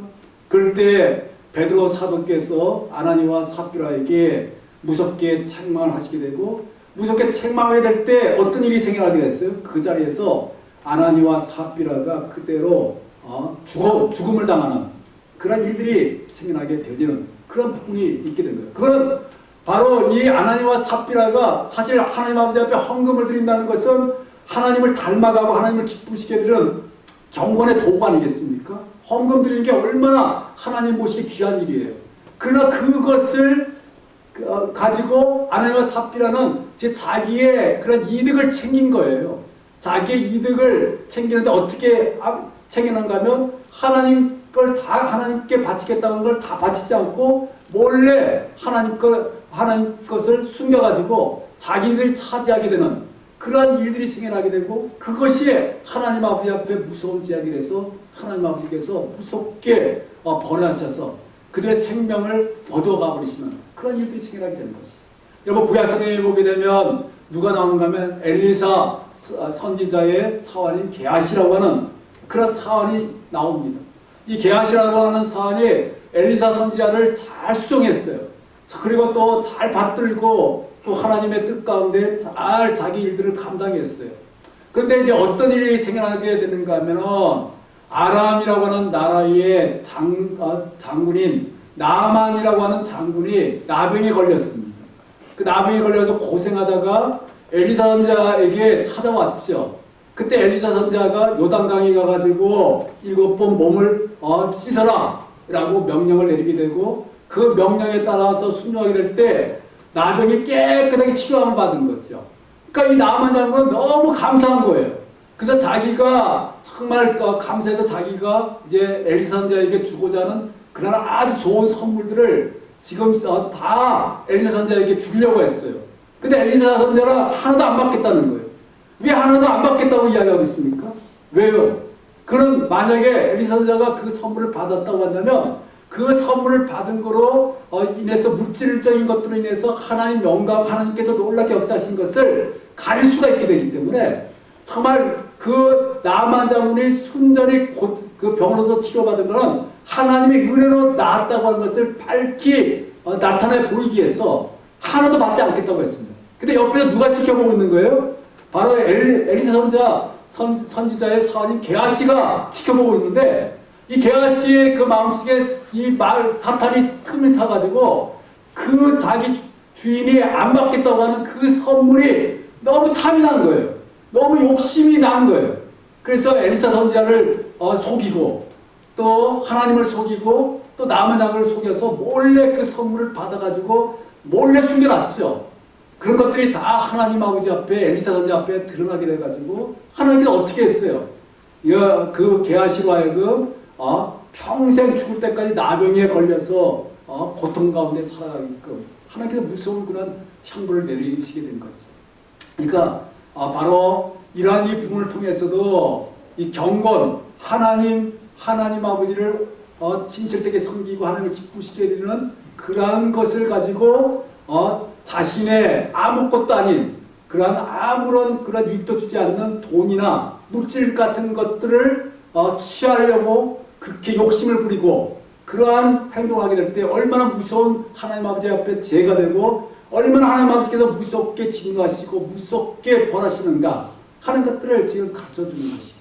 그럴 때 베드로 사도께서 아나니아와 삽비라에게 무섭게 책망을 하시게 되고 무섭게 책망하게 될 때 어떤 일이 생겨나게 됐어요? 그 자리에서 아나니아와 삽비라가 그대로 죽음을 당하는 그런 일들이 생겨나게 되어지는 그런 부분이 있게 된 거예요. 그건 바로 이 아나니아와 삽비라가 사실 하나님 아버지 앞에 헌금을 드린다는 것은 하나님을 닮아가고 하나님을 기쁘시게 드리는 경건의 도구 아니겠습니까? 헌금 드리는 게 얼마나 하나님 모시기 귀한 일이에요. 그러나 그것을 가지고 아나니아와 삽비라는 자기의 그런 이득을 챙긴 거예요. 자기의 이득을 챙기는데 어떻게 챙기는가 하면 하나님 걸 다 하나님께 바치겠다는 걸 다 바치지 않고 몰래 하나님 것을 숨겨가지고 자기들이 차지하게 되는 그러한 일들이 생겨나게 되고 그것이 하나님 아버지 앞에 무서운 제약이 돼서 하나님 아버지께서 무섭게 벌하셔서 그들의 생명을 거두어가 버리시는 그런 일들이 생겨나게 되는 것이죠. 여러분 구약성경에 보게 되면 누가 나오는가 하면 엘리사 선지자의 사환인 게하시라고 하는 그런 사환이 나옵니다. 이 게하시라고 하는 사환이 엘리사 선지자를 잘 수종했어요. 그리고 또 잘 받들고 또 하나님의 뜻 가운데 잘 자기 일들을 감당했어요. 그런데 이제 어떤 일이 생겨나게 되는가 하면 아람이라고 하는 나라의 장군인 나만이라고 하는 장군이 나병에 걸렸습니다. 그 나병에 걸려서 고생하다가 엘리사 선지자에게 찾아왔죠. 그때 엘리사 선지자가 요단강에 가가지고 7번 몸을 씻어라 라고 명령을 내리게 되고 그 명령에 따라서 순종하게 될 때 나병이 깨끗하게 치료함을 받은 거죠. 그러니까 이 나만 장군은 너무 감사한 거예요. 그래서 자기가 정말 감사해서 자기가 이제 엘리사 선지자에게 주고자 하는 그런 아주 좋은 선물들을 지금 다 엘리사 선지자에게 주려고 했어요. 근데 엘리사 선지자는 하나도 안 받겠다는 거예요. 왜 하나도 안 받겠다고 이야기하고 있습니까? 왜요? 그럼 만약에 엘리사 선지자가 그 선물을 받았다고 한다면 그 선물을 받은 거로 인해서 물질적인 것들로 인해서 하나님 영광, 하나님께서 놀랍게 역사하신 것을 가릴 수가 있게 되기 때문에 정말 그 나만 장군이 순전히 곧 그 병으로서 치료받은 것은 하나님의 은혜로 나았다고 하는 것을 밝히 나타내 보이기 위해서 하나도 받지 않겠다고 했습니다. 근데 옆에서 누가 지켜보고 있는 거예요? 바로 엘리사 선지자의 사원인 게하시가 지켜보고 있는데 이 게하시의 그 마음속에 이 사탄이 틈을 타가지고 그 자기 주인이 안 받겠다고 하는 그 선물이 너무 탐이 난 거예요. 너무 욕심이 난 거예요. 그래서 엘리사 선지자를 속이고 또 하나님을 속이고 또 남은 장을 속여서 몰래 그 선물을 받아가지고 몰래 숨겨놨죠. 그런 것들이 다 하나님 아버지 앞에 엘리사 선지자 앞에 드러나게 돼가지고 하나님께서 어떻게 했어요? 그 게하시로 하여금 평생 죽을 때까지 나병에 걸려서 고통 가운데 살아가게끔 하나님께서 무서운 그런 형벌을 내리시게 된 거죠. 그러니까 바로 이러한 이 부분을 통해서도 이 경건 하나님 아버지를 진실되게 섬기고 하나님을 기쁘시게 되는 그러한 것을 가지고 자신의 아무것도 아닌 그러한 아무런 그런 유익도 주지 않는 돈이나 물질 같은 것들을 취하려고 그렇게 욕심을 부리고 그러한 행동을 하게 될 때 얼마나 무서운 하나님 아버지 앞에 죄가 되고 얼마나 하나님 아버지께서 무섭게 진노하시고 무섭게 벌하시는가 하는 것들을 지금 가르쳐주는 것이죠.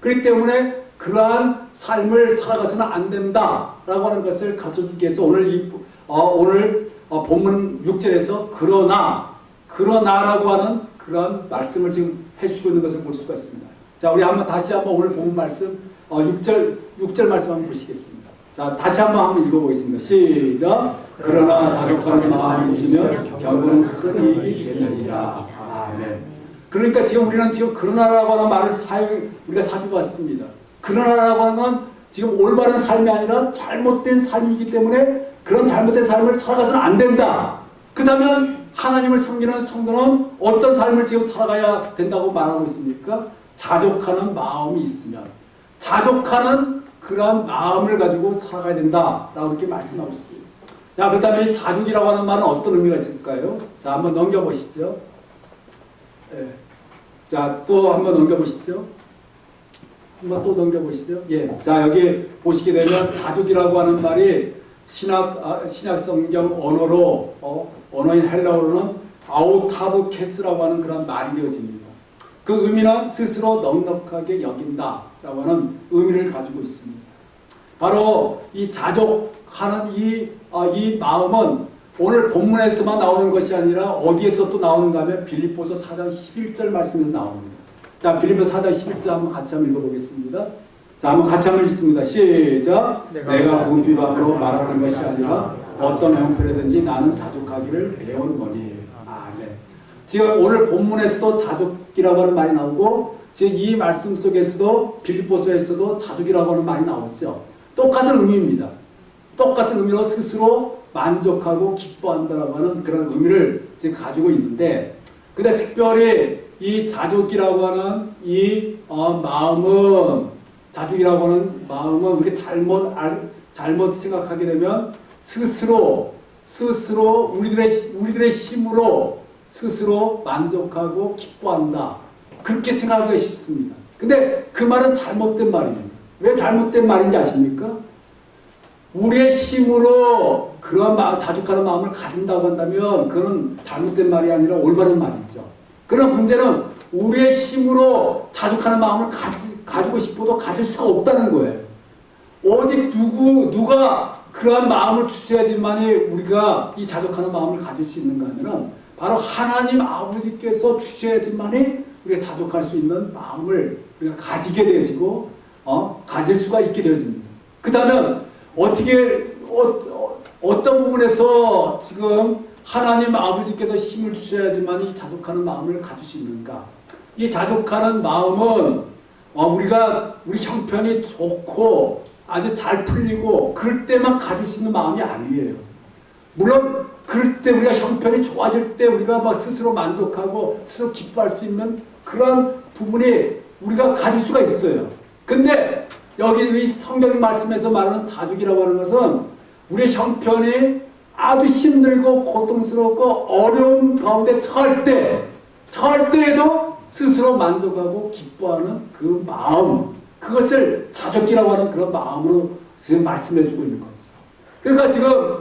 그렇기 때문에 그러한 삶을 살아가서는 안 된다라고 하는 것을 가르쳐주기 위해서 오늘 본문 6절에서 그러나라고 하는 그런 말씀을 지금 해주고 있는 것을 볼 수가 있습니다. 자, 우리 다시 한번 오늘 본문 말씀 6절 말씀 한번 보시겠습니다. 자, 다시 한번 읽어보겠습니다. 시작. 그러나 자족하는 마음이 있으면 결국은 큰 이익이 되느니라. 아멘. 그러니까 지금 우리는 그러나라고 하는 말을 우리가 사주고 왔습니다. 그러나라고 하는 건 지금 올바른 삶이 아니라 잘못된 삶이기 때문에 그런 잘못된 삶을 살아가서는 안 된다. 그렇다면 하나님을 섬기는 성도는 어떤 삶을 지금 살아가야 된다고 말하고 있습니까? 자족하는 마음이 있으면 자족하는 그러한 마음을 가지고 살아가야 된다라고 이렇게 말씀하고 있습니다. 자, 그렇다면 이 자족이라고 하는 말은 어떤 의미가 있을까요? 자, 한번 넘겨보시죠. 네. 자, 또 한번 넘겨보시죠. 한번 또 넘겨보시죠. 예. 자, 여기 보시게 되면 자족이라고 하는 말이 신약 성경 언어인 헬라어로는 아우타르케스라고 하는 그런 말이 되어집니다. 그 의미는 스스로 넉넉하게 여긴다라고 하는 의미를 가지고 있습니다. 바로 이 자족하는 이 마음은 오늘 본문에서만 나오는 것이 아니라 어디에서 또 나오는가 하면 빌립보서 4장 11절 말씀에서 나옵니다. 자, 빌립보서 4장 11절 한번 같이 한번 읽어보겠습니다. 자, 한번 같이 한번 읽습니다. 시작. 내가 궁핍함으로 말하는 것이 아니라 어떤 형편이든지 나는 자족하기를 배우노니. 아멘. 지금 오늘 본문에서도 자족이라고 하는 말이 나오고 지금 이 말씀 속에서도 빌립보서에서도 자족이라고 하는 말이 나오죠. 똑같은 의미입니다. 똑같은 의미로 스스로 만족하고 기뻐한다라고 하는 그런 의미를 지금 가지고 있는데, 근데 특별히 이 자족이라고 하는 이 마음은, 자족이라고 하는 마음은 우리 잘못 생각하게 되면 스스로 우리들의 힘으로 스스로 만족하고 기뻐한다, 그렇게 생각하기가 쉽습니다. 근데 그 말은 잘못된 말입니다. 왜 잘못된 말인지 아십니까? 우리의 힘으로 그런 자족하는 마음을 가진다고 한다면 그건 잘못된 말이 아니라 올바른 말이죠. 그러나 문제는 우리의 힘으로 자족하는 마음을 가지고 싶어도 가질 수가 없다는 거예요. 오직 누가 그러한 마음을 주셔야지만이 우리가 이 자족하는 마음을 가질 수 있는가 하면 바로 하나님 아버지께서 주셔야지만이 우리가 자족할 수 있는 마음을 우리가 가지게 되어지고 가질 수가 있게 되어집니다. 그렇다면 어떤 부분에서 지금 하나님 아버지께서 힘을 주셔야지만 이 자족하는 마음을 가질 수 있는가? 이 자족하는 마음은 우리 형편이 좋고 아주 잘 풀리고 그럴 때만 가질 수 있는 마음이 아니에요. 물론 그럴 때 우리가 형편이 좋아질 때 우리가 막 스스로 만족하고 스스로 기뻐할 수 있는 그런 부분이 우리가 가질 수가 있어요. 근데 여기 이 성경 말씀에서 말하는 자족이라고 하는 것은 우리의 형편이 아주 힘들고 고통스럽고 어려운 가운데 처할 때에도 스스로 만족하고 기뻐하는 그 마음, 그것을 자족이라고 하는 그런 마음으로 지금 말씀해 주고 있는 거죠. 그러니까 지금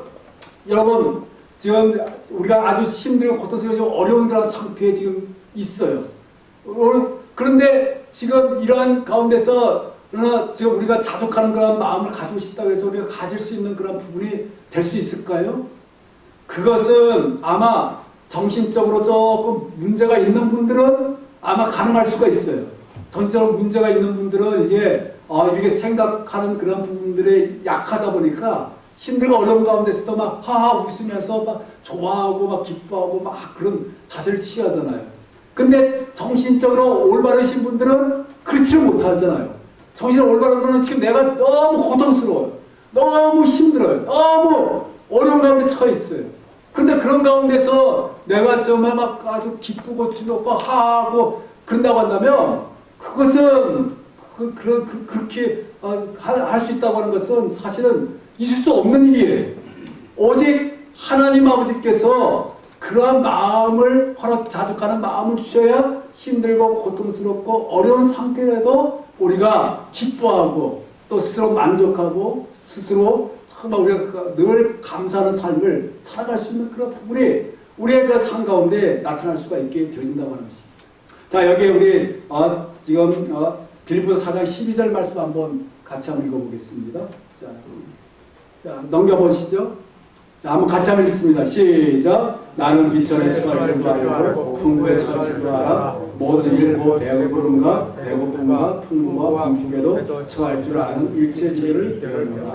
여러분 지금 우리가 아주 힘들고 고통스럽고 어려운 그런 상태에 지금 있어요. 그런데 지금 이러한 가운데서 그러나 지금 우리가 자족하는 그런 마음을 가지고 싶다고 해서 우리가 가질 수 있는 그런 부분이 될 수 있을까요? 그것은 아마 정신적으로 조금 문제가 있는 분들은 아마 가능할 수가 있어요. 정신적으로 문제가 있는 분들은 이제 이렇게 생각하는 그런 부분들이 약하다 보니까 힘들고 어려운 가운데서도 막 하하 웃으면서 막 좋아하고 막 기뻐하고 막 그런 자세를 취하잖아요. 근데 정신적으로 올바르신 분들은 그렇지를 못하잖아요. 정신적으로 올바른 분은 지금 내가 너무 고통스러워요. 너무 힘들어요. 너무 어려운 가운데 처해 있어요. 근데 그런 가운데서 내가 정말 막 아주 기쁘고 즐겁고 하하고 그런다고 한다면 그것은 그렇게 할 수 있다고 하는 것은 사실은 있을 수 없는 일이에요. 오직 하나님 아버지께서 그러한 마음을 자족하는 마음을 주셔야 힘들고 고통스럽고 어려운 상태라도 우리가 기뻐하고 또 스스로 만족하고 스스로 정말 우리가 늘 감사하는 삶을 살아갈 수 있는 그런 부분이 우리의 그 삶 가운데 나타날 수가 있게 되어진다고 하는 것입니다. 자, 여기 우리 지금 빌립보서 4장 12절 말씀 한번 같이 한번 읽어보겠습니다. 자, 넘겨보시죠. 자, 한번 같이 한번 읽습니다. 시작. 나는 비천에 처할 줄도 알고 풍부에 처할 줄도 알아. 모든 일 곧 배고픔과 풍부와 궁핍에도 처할 줄 아는 일체주의를 배우노라.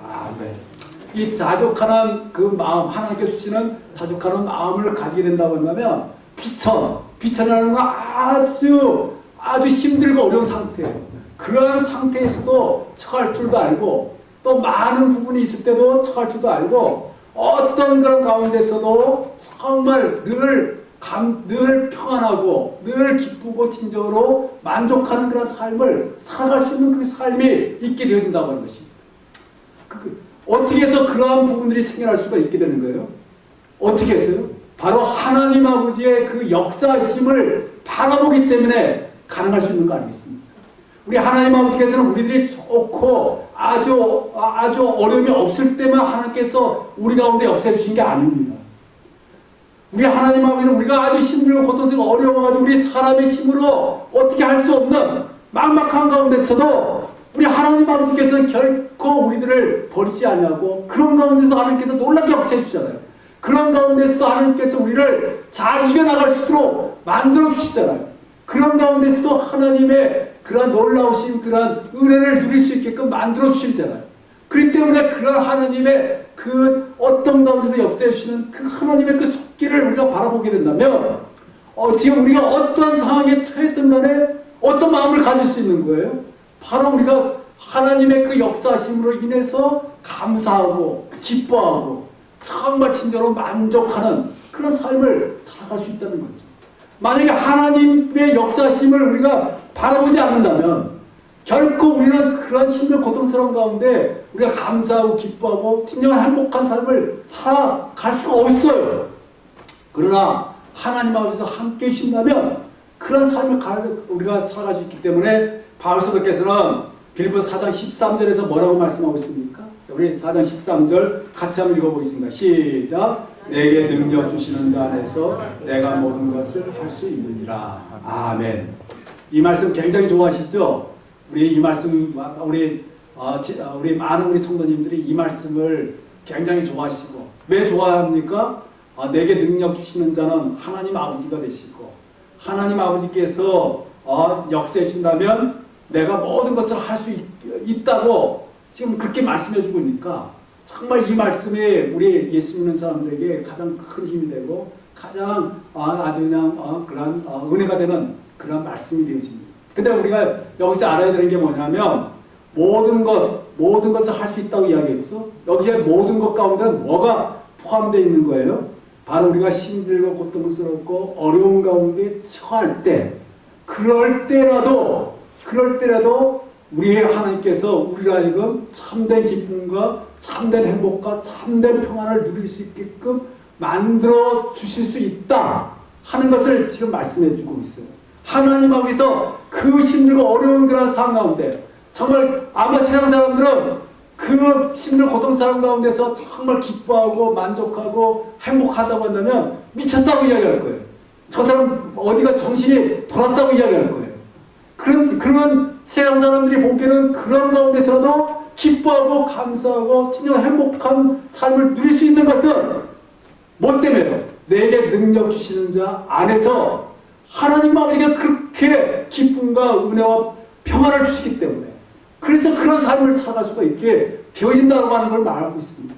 아멘. 이 자족하는 그 마음, 하나님께 주시는 자족하는 마음을 가지게 된다고 한다면 비천이라는 건 아주 힘들고 어려운 상태예요. 그러한 상태에서도 처할 줄도 알고 또 많은 부분이 있을 때도 처할 줄도 알고 어떤 그런 가운데서도 정말 늘 평안하고 늘 기쁘고 진정으로 만족하는 그런 삶을 살아갈 수 있는 그 삶이 있게 되어진다고 하는 것입니다. 어떻게 해서 그러한 부분들이 생겨날 수가 있게 되는 거예요? 어떻게 했어요? 바로 하나님 아버지의 그 역사심을 바라보기 때문에 가능할 수 있는 거 아니겠습니까? 우리 하나님 아버지께서는 우리들이 좋고 아주 어려움이 없을 때만 하나님께서 우리 가운데 역사해 주신 게 아닙니다. 우리 하나님 아버지는 우리가 아주 힘들고 고통스럽고 어려워가지고 우리 사람의 힘으로 어떻게 할 수 없는 막막한 가운데서도 우리 하나님 아버지께서는 결코 우리들을 버리지 않냐고 그런 가운데서 하나님께서 놀랍게 역사해 주잖아요. 그런 가운데서 하나님께서 우리를 잘 이겨나갈 수 있도록 만들어 주시잖아요. 그런 가운데서도 하나님의 그러한 놀라우신 그러한 은혜를 누릴 수 있게끔 만들어 주시잖아요. 그렇기 때문에 그런 하나님의 그 어떤 가운데서 역사해 주시는 그 하나님의 그 손길을 우리가 바라보게 된다면 지금 우리가 어떠한 상황에 처했든 간에 어떤 마음을 가질 수 있는 거예요? 바로 우리가 하나님의 그 역사하심으로 인해서 감사하고 기뻐하고 정말 진정으로 만족하는 그런 삶을 살아갈 수 있다는 거죠. 만약에 하나님의 역사심을 우리가 바라보지 않는다면 결코 우리는 그런 힘든 고통스러운 가운데 우리가 감사하고 기뻐하고 진정한 행복한 삶을 살아갈 수가 없어요. 그러나 하나님 아버지께서 함께 해주신다면 그런 삶을 우리가 살아갈 수 있기 때문에 바울 사도께서는 빌립보서 4장 13절에서 뭐라고 말씀하고 있습니까? 우리 4장 13절 같이 한번 읽어보겠습니다. 시작. 내게 능력 주시는 자 안에서 내가 모든 것을 할 수 있느니라. 아멘. 이 말씀 굉장히 좋아하시죠? 우리 이 말씀 우리 많은 우리 성도님들이 이 말씀을 굉장히 좋아하시고 왜 좋아합니까? 내게 능력 주시는 자는 하나님 아버지가 되시고 하나님 아버지께서 역사해 주신다면 내가 모든 것을 할 수 있다고 지금 그렇게 말씀해 주고 있으니까 정말 이 말씀이 우리 예수 믿는 사람들에게 가장 큰 힘이 되고 가장 아주 그냥 그런 은혜가 되는 그런 말씀이 되어집니다. 근데 우리가 여기서 알아야 되는 게 뭐냐면 모든 것을 할 수 있다고 이야기해서 여기에 모든 것 가운데 뭐가 포함되어 있는 거예요. 바로 우리가 힘들고 고통스럽고 어려운 가운데 처할 때, 그럴 때라도 우리 하나님께서 우리가 하여금 참된 기쁨과 참된 행복과 참된 평안을 누릴 수 있게끔 만들어 주실 수 있다 하는 것을 지금 말씀해 주고 있어요. 하나님 앞에서 그 힘들고 어려운 그런 상황 가운데 정말 아마 세상 사람들은 그 힘들고 고통스러운 가운데서 정말 기뻐하고 만족하고 행복하다고 한다면 미쳤다고 이야기할 거예요. 저 사람 어디가 정신이 돌았다고 이야기할 거예요. 그런 세상 사람들이 보기에는 그런 가운데서도 기뻐하고 감사하고 진정 행복한 삶을 누릴 수 있는 것은 뭐 때문에요? 내게 능력 주시는 자 안에서 하나님 아버지가 그렇게 기쁨과 은혜와 평안을 주시기 때문에, 그래서 그런 삶을 살아갈 수가 있게 되어진다고 하는 걸 말하고 있습니다.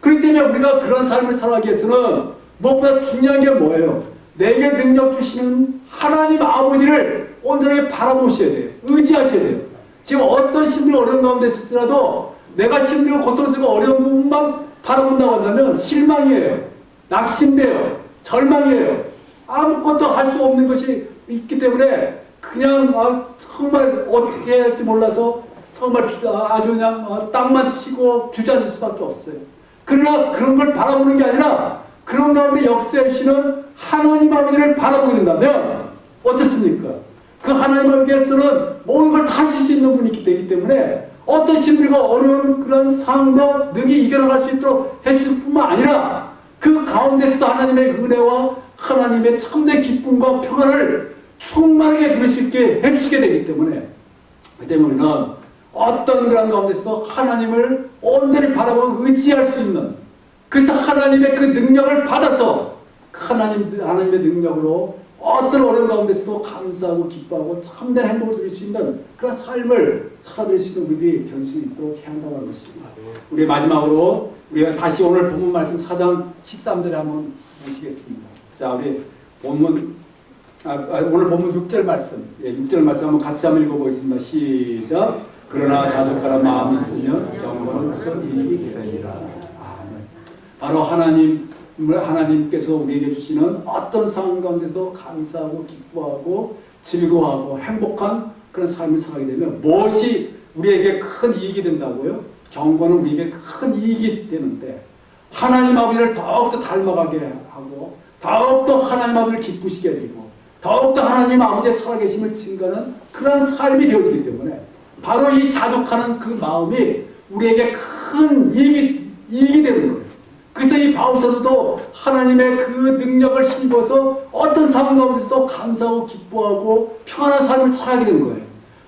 그렇기 때문에 우리가 그런 삶을 살아가기 위해서는 무엇보다 중요한 게 뭐예요? 내게 능력 주시는 하나님 아버지를 온전하게 바라보셔야 돼요. 의지하셔야 돼요. 지금 어떤 힘들고 어려운 가운데 있을지라도 내가 힘들고 고통스럽고 어려운 부분만 바라본다고 한다면 실망이에요. 낙심돼요. 절망이에요. 아무것도 할 수 없는 것이 있기 때문에 그냥 정말 어떻게 해야 할지 몰라서 정말 아주 그냥 땅만 치고 주저앉을 수밖에 없어요. 그러나 그런 걸 바라보는 게 아니라 그런 가운데 역사하시는 하나님 아버지를 바라보게 된다면 어떻습니까? 그 하나님 아버지께서는 모든 걸 다 하실 수 있는 분이 되기 때문에 어떤 힘들고 어려운 그런 상황도 능히 이겨나갈 수 있도록 해주실 뿐만 아니라 그 가운데서도 하나님의 은혜와 하나님의 참된 기쁨과 평안을 충만하게 누릴 수 있게 해주시게 되기 때문에, 그 때문에는 어떤 그런 가운데서도 하나님을 온전히 바라보고 의지할 수 있는, 그래서 하나님의 그 능력을 받아서 하나님의 능력으로 어떤 어려운 가운데서도 감사하고 기뻐하고 참된 행복을 누릴 수 있는 그런 삶을 살아낼 수 있는 분들이 될 수 있도록 해야 한다는 것입니다. 우리 마지막으로 우리가 다시 오늘 본문 말씀 4장 13절에 한번 보시겠습니다. 자, 우리 본문 오늘 본문 6절 말씀, 6절 말씀 한번 같이 한번 읽어보겠습니다. 시작. 그러나 자족하는 마음이 있으면 경건은 큰 이익이 되리라. 아멘. 바로 하나님께서 우리에게 주시는 어떤 상황 가운데도 감사하고 기뻐하고 즐거워하고 행복한 그런 삶을 살아가게 되면 무엇이 우리에게 큰 이익이 된다고요? 경건은 우리에게 큰 이익이 되는데, 하나님 아버지를 더욱더 닮아가게 하고 더욱더 하나님 아버지를 기쁘시게 해드리고 더욱더 하나님 아버지의 살아계심을 증거하는 그런 삶이 되어지기 때문에 바로 이 자족하는 그 마음이 우리에게 큰 이익이 되는 거예요. 그래서 이 바울사도도 하나님의 그 능력을 힘입어서 어떤 상황 가운데서도 감사하고 기뻐하고 평안한 삶을 살아가게 되는 거예요.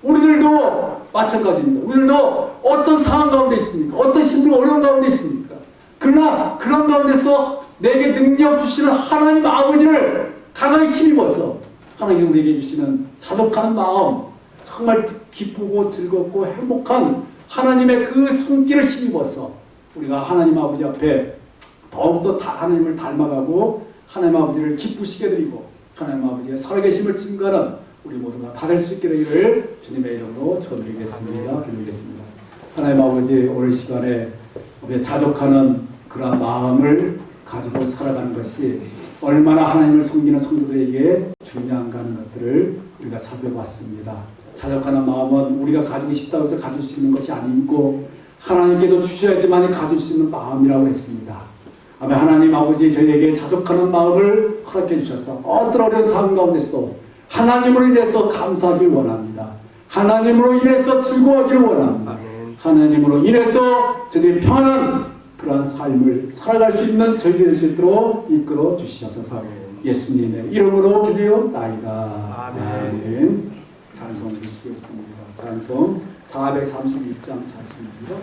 우리들도 마찬가지입니다. 우리들도 어떤 상황 가운데 있습니까? 어떤 힘들고 어려운 가운데 있습니까? 그러나 그런 가운데서 내게 능력 주시는 하나님 아버지를 강하게 힘입어서 하나님이 우리에게 주시는 자족하는 마음, 정말 기쁘고 즐겁고 행복한 하나님의 그 손길을 힘입어서 우리가 하나님 아버지 앞에 더욱더 하나님을 닮아가고 하나님 아버지를 기쁘시게 드리고 하나님 아버지의 살아계심을 증거하는 우리 모두가 받을 수 있게 되기를 주님의 이름으로 축원드리겠습니다. 기도하겠습니다. 하나님 아버지, 오늘 시간에 우리의 자족하는 그런 마음을 가지고 살아가는 것이 얼마나 하나님을 섬기는 성도들에게 중요한가 하는 것들을 우리가 살펴봤습니다. 자족하는 마음은 우리가 가지고 싶다고 해서 가질 수 있는 것이 아니고 하나님께서 주셔야지만 가질 수 있는 마음이라고 했습니다. 아멘. 하나님 아버지, 저희에게 자족하는 마음을 허락해 주셔서 어떤 어려운 상황 가운데서도 하나님으로 인해서 감사하길 원합니다. 하나님으로 인해서 즐거워하기를 원합니다. 하나님으로 인해서 저희들이 평안한 그러한 삶을 살아갈 수 있는 저희들이 될 수 있도록 이끌어 주시옵소서. 예수님의 이름으로 기도하옵나이다. 아멘. 찬송 드리시겠습니다. 찬송 431장 찬송입니다.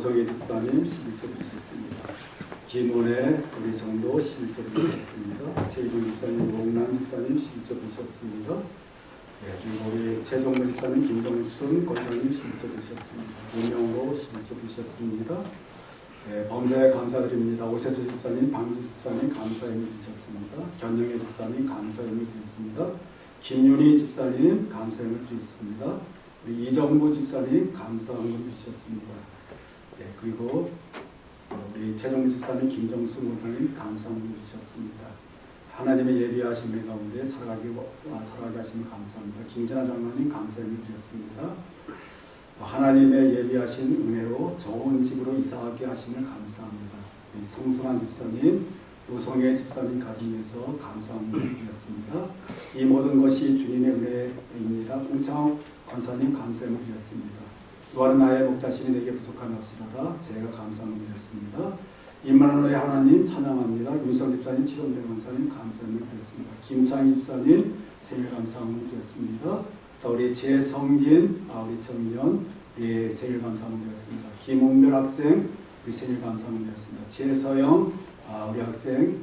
노성희 집사님 11조 주셨습니다. 김은혜 우리 성도 11조 주셨습니다. 최희동 집사님, 오웅란 집사님 11조 주셨습니다. 그리고 우리 최종무 집사님, 김정순 권사님 11조 주셨습니다. 문영호 11조 주셨습니다. 범사에 감사드립니다. 오세주 집사님, 방주 집사님 감사임을 주셨습니다. 견영애 집사님 감사임을 드렸습니다. 김윤희 집사님 감사임을 드렸습니다. 우리 이정부 집사님 감사함을 주셨습니다. 그리고 우리 최종무 집사님, 김정순 권사님 감사함을 주셨습니다. 하나님의 예비하신 은혜 가운데 살아가게 하심을 감사합니다. 김진아 장로님 감사함을 드렸습니다. 하나님의 예비하신 은혜로 좋은 집으로 이사하게 하심을 감사합니다. 성승환 집사님, 노성애 집사님 가정에서 감사함을 드렸습니다. 이 모든 것이 주님의 은혜입니다. 홍창 권사님 감사함을 드렸습니다. 또한 나의 목자신이 내게 부족함이 없으로다 제가 감사함을 드렸습니다. 임마누엘의 하나님 찬양합니다. 윤성 집사님, 최동대 권사님 감사함을 드렸습니다. 김창희 집사님 생일 감사함을 드렸습니다. 또 우리 재성진, 우리 청년 생일 감사함을 드렸습니다. 김은별 학생 우리 생일 감사함을 드렸습니다. 재서영 우리 학생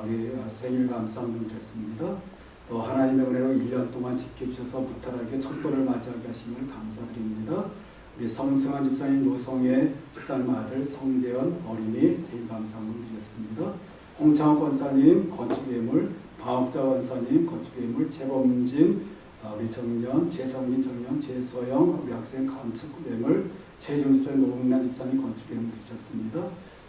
우리 생일 감사함을 드렸습니다. 또 하나님의 은혜로 1년 동안 지켜주셔서 무탈하게 첫돌을 맞이하게 하심을 감사드립니다. 우리 성승환 집사님, 노성애 집사님 아들 성재현 어린이 생일 감사함을 드렸습니다. 홍창호 권사님 건축예물, 방업자 권사님 건축예물, 재범진 우리 청년, 재성민 청년, 재서영 우리 학생 건축예물, 최준 집사님, 노웅란 집사님 건축예물 주셨습니다.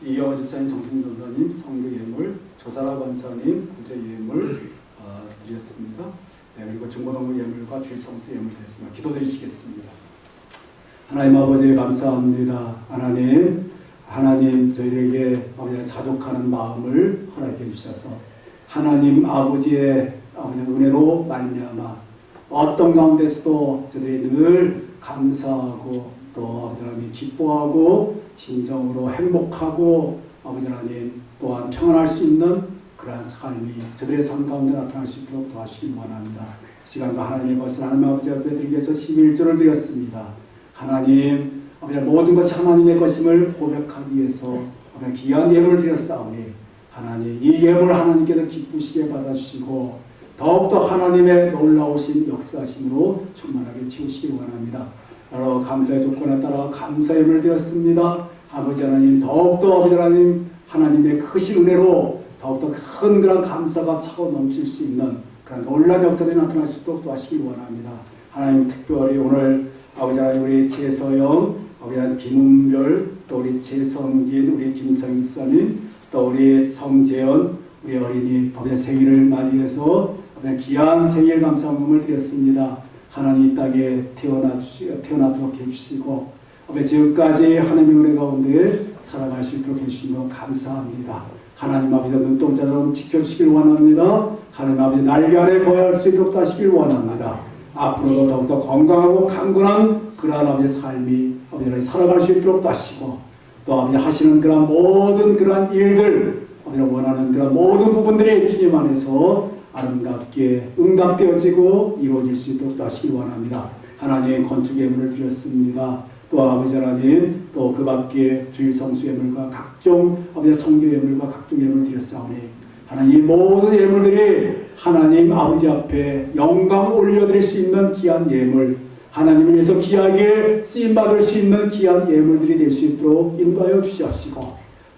이영호 집사님, 정신 전사님 성교예물, 조사라 권사님 구제예물 드렸습니다. 그리고 중고등부 예물과 주일성수 예물 드렸습니다. 기도드리시겠습니다. 하나님 아버지 감사합니다. 하나님 저희에게 자족하는 마음을 허락해 주셔서 하나님 아버지의 은혜로 말미암아 어떤 가운데서도 저희들이 늘 감사하고 또 아버지 하나님 기뻐하고 진정으로 행복하고 아버지 하나님 또한 평안할 수 있는 그러한 삶이 저들의 삶 가운데 나타날 수 있도록 도와주시기 원합니다. 시간과 하나님의 것을 하나님 아버지 앞에 드리기 위해서 11조를 드렸습니다. 하나님 모든 것이 하나님의 것임을 고백하기 위해서 귀한 예물을 드렸사오니 하나님 이 예물을 하나님께서 기쁘시게 받아주시고 더욱더 하나님의 놀라우신 역사하심으로 충만하게 채우시기 원합니다. 여러 감사의 조건에 따라 감사의 예물을 드렸습니다. 아버지 하나님 더욱더 아버지 하나님의 크신 은혜로 더욱더 큰 그런 감사가 차고 넘칠 수 있는 그런 놀라운 역사들이 나타날 수 있도록 도와주시기 원합니다. 하나님 특별히 오늘 아버지 하나님 우리 재서영, 아버지 하나님 김은별, 또 우리 재성진, 우리 김창희 집사님, 또 우리 성재현, 우리 어린이 아버지 생일을 맞이해서 귀한 생일 감사함을 드렸습니다. 하나님 이 땅에 태어나도록 해주시고 지금까지 하나님의 은혜 가운데 살아갈 수 있도록 해주신 것 감사합니다. 하나님 아버지 눈동자처럼 지켜주시길 원합니다. 하나님 아버지 날개 아래 거할 수 있도록 하시길 원합니다. 앞으로도 더욱더 건강하고 강건한 그러한 아버지의 삶이 아버지 살아갈 수 있도록 하시고 또 아버지 하시는 그런 모든 그러한 일들 아버지 원하는 그런 모든 부분들이 주님 안에서 아름답게 응답되어지고 이루어질 수 있도록 하시기 원합니다. 하나님 건축 예물을 드렸습니다. 또 아버지 하나님 또 그 밖에 주일 성수 예물과 각종 아버지 성교 예물과 각종 예물을 드렸사오니 하나님 이 모든 예물들이 하나님 아버지 앞에 영광 올려드릴 수 있는 귀한 예물 하나님을 위해서 귀하게 쓰임받을 수 있는 귀한 예물들이 될 수 있도록 인도하여 주시옵시고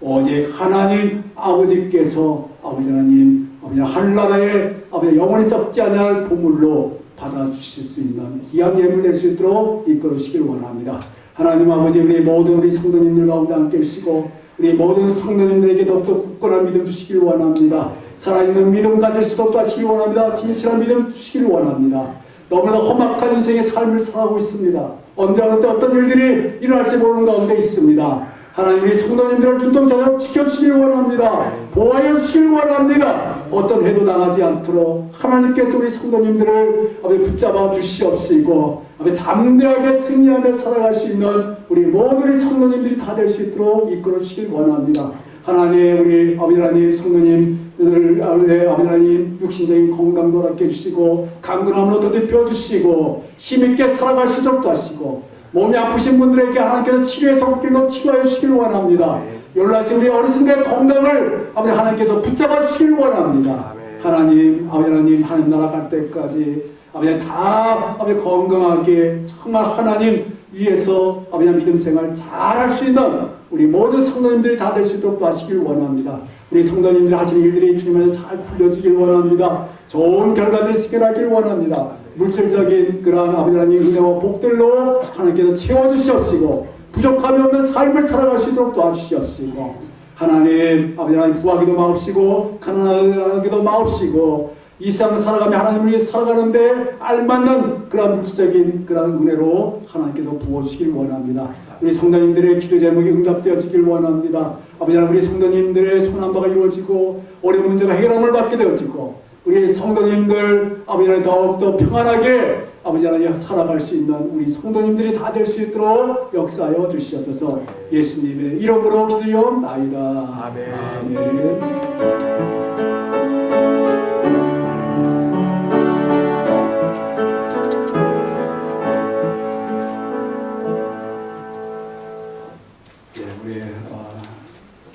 오직 하나님 아버지께서 아버지 하나님 아버지 하늘나라에 아버지 영원히 썩지 않을 보물로 받아주실 수 있는 귀한 예물 될 수 있도록 이끌어 주시길 원합니다. 하나님 아버지 우리 모든 우리 성도님들 가운데 함께 계시고 우리 모든 성도님들에게 더욱더 굳건한 믿음 주시길 원합니다. 살아있는 믿음 가질 수 있도록 하시길 원합니다. 진실한 믿음 주시길 원합니다. 너무나 험악한 인생의 삶을 살아가고 있습니다. 언제 어느 때 어떤 일들이 일어날지 모르는 가운데 있습니다. 하나님 우리 성도님들을 눈동자처럼 지켜주시길 원합니다. 보호하여 주시길 원합니다. 어떤 해도 당하지 않도록 하나님께서 우리 성도님들을 붙잡아 주시옵시고 담대하게 승리하며 살아갈 수 있는 우리 모든 우리 성도님들이 다 될 수 있도록 이끌어 주시길 원합니다. 하나님 우리 아버지 하나님 성도님들 아버지 하나님 육신적인 건강도 갖게 해주시고 강건함으로 더듬혀 주시고 힘있게 살아갈 수 있도록 하시고 몸이 아프신 분들에게 하나님께서 치료의 손길로 치료해 주시길 원합니다. 연락하신 우리 어르신들의 건강을 아버지 하나님께서 붙잡아 주시길 원합니다. 하나님, 아버지 하나님 나라 갈 때까지 아버지 다 아버지 건강하게 정말 하나님 위해서 아버지 믿음 생활 잘할 수 있는 우리 모든 성도님들이 다 될 수 있도록 도와주시길 원합니다. 우리 성도님들 하시는 일들이 주님께서 잘 풀려지길 원합니다. 좋은 결과들이 생겨나길 원합니다. 물질적인 그러한 아버지 하나님 은혜와 복들로 하나님께서 채워주시옵시고 부족함이 없는 삶을 살아갈 수 있도록 도와주시옵시고 하나님 아버지 하나님 구하기도 마옵시고 가난하기도 마옵시고 이 세상을 살아가며 하나님을 위해서 살아가는데 알맞는 그런 물질적인 그런 은혜로 하나님께서 부어주시길 원합니다. 우리 성도님들의 기도 제목이 응답되어지길 원합니다. 아버지 하나님 우리 성도님들의 소원한바가 이루어지고 어려운 문제가 해결함을 받게 되어지고 우리 성도님들 아버지 하나님 더욱더 평안하게 아버지 하나님 살아갈 수 있는 우리 성도님들이 다 될 수 있도록 역사하여 주시옵소서. 예수님의 이름으로 기도하옵나이다. 아멘. 아멘.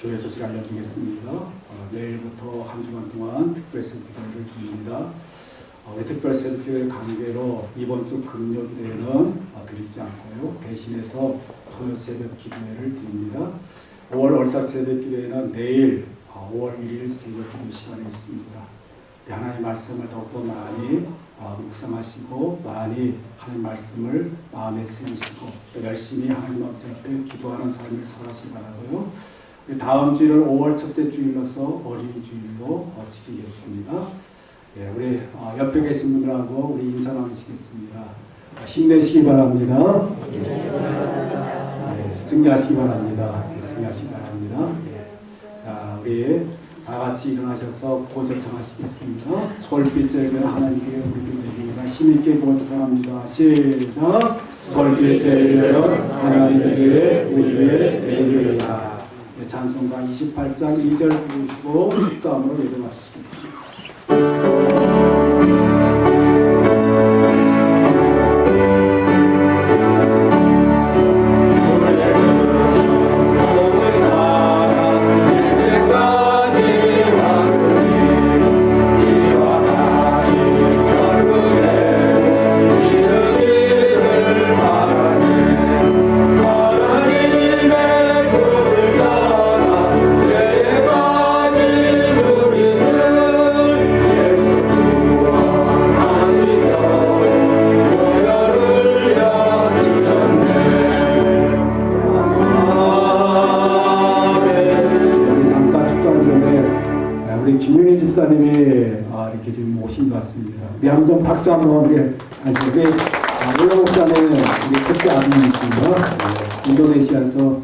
교회 소식 알려드리겠습니다. 내일부터 한 주간 동안 특별센터를 드립니다. 특별센터의 관계로 이번 주 금요일에는 드리지 않고요. 대신해서 토요 새벽 기도회를 드립니다. 5월 월삭 새벽 기도회는 내일 5월 1일 새벽 기도 시간에 있습니다. 하나님의 말씀을 더욱더 많이 묵상하시고 많이 하나님의 말씀을 마음에 새기시고 열심히 하나님 앞에 기도하는 삶을 살아가시기 바라고요. 다음 주일은 5월 첫째 주일로서 어린이 주일로 지키겠습니다. 예, 우리 옆에 계신 분들하고 우리 인사 나누시겠습니다. 힘내시기 바랍니다. 예, 승리하시기 바랍니다. 승리하시기 바랍니다. 예. 자, 우리 다 같이 일어나셔서 고조청하시겠습니다. 솔빛을 든 하나님께 우리 드립니다. 힘있게 고조청합니다. 시작. 솔빛을 든 하나님께 우리를 내리리라. 찬송가 28장 2절 부르시고 축도함으로 예배하시겠습니다. 집사님이 이렇게 지금 오신 것 같습니다. 우리 한번 박수 한번 우리 올라 목사님 우리 첫째 아들이십니다. 인도네시아에서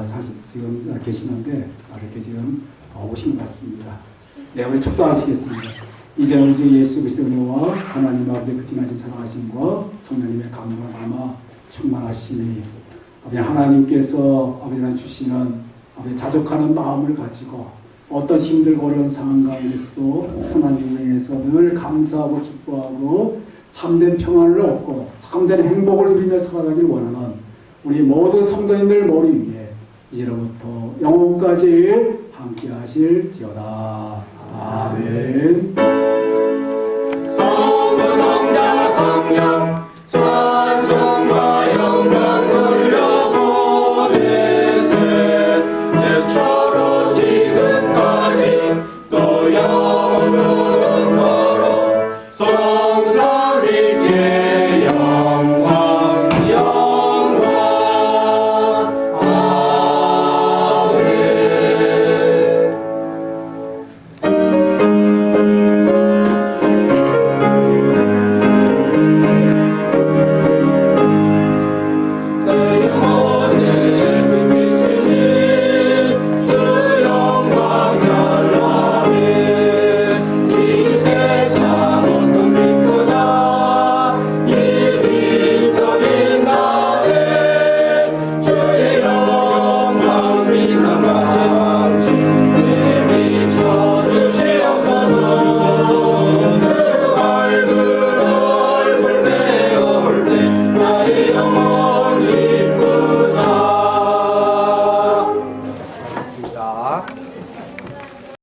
사실 지금 계시는데 이렇게 지금 오신 것 같습니다. 네, 우리 축도하시겠습니다. 이제 우리 주 예수 그리스도의 은혜와 하나님 아버지의 그 지나신 사랑하심과 성령님의 감동을 담아 충만하시니 아버지 하나님께서 아버지는 주시는 아버지 자족하는 마음을 가지고 어떤 힘들고 어려운 상황 가운데서도 하나님을 위해서 늘 감사하고 기뻐하고 참된 평안을 얻고 참된 행복을 누리며 살아가길 원하는 우리 모든 성도님들 머리 위에 이제로부터 영원까지 함께 하실지어다. 아멘. 성부 성자 성령 찬송과 영광 돌려보내세 내처로 지금까지 또 영원토록 성삼위께 영광 영광 아멘. 되리라.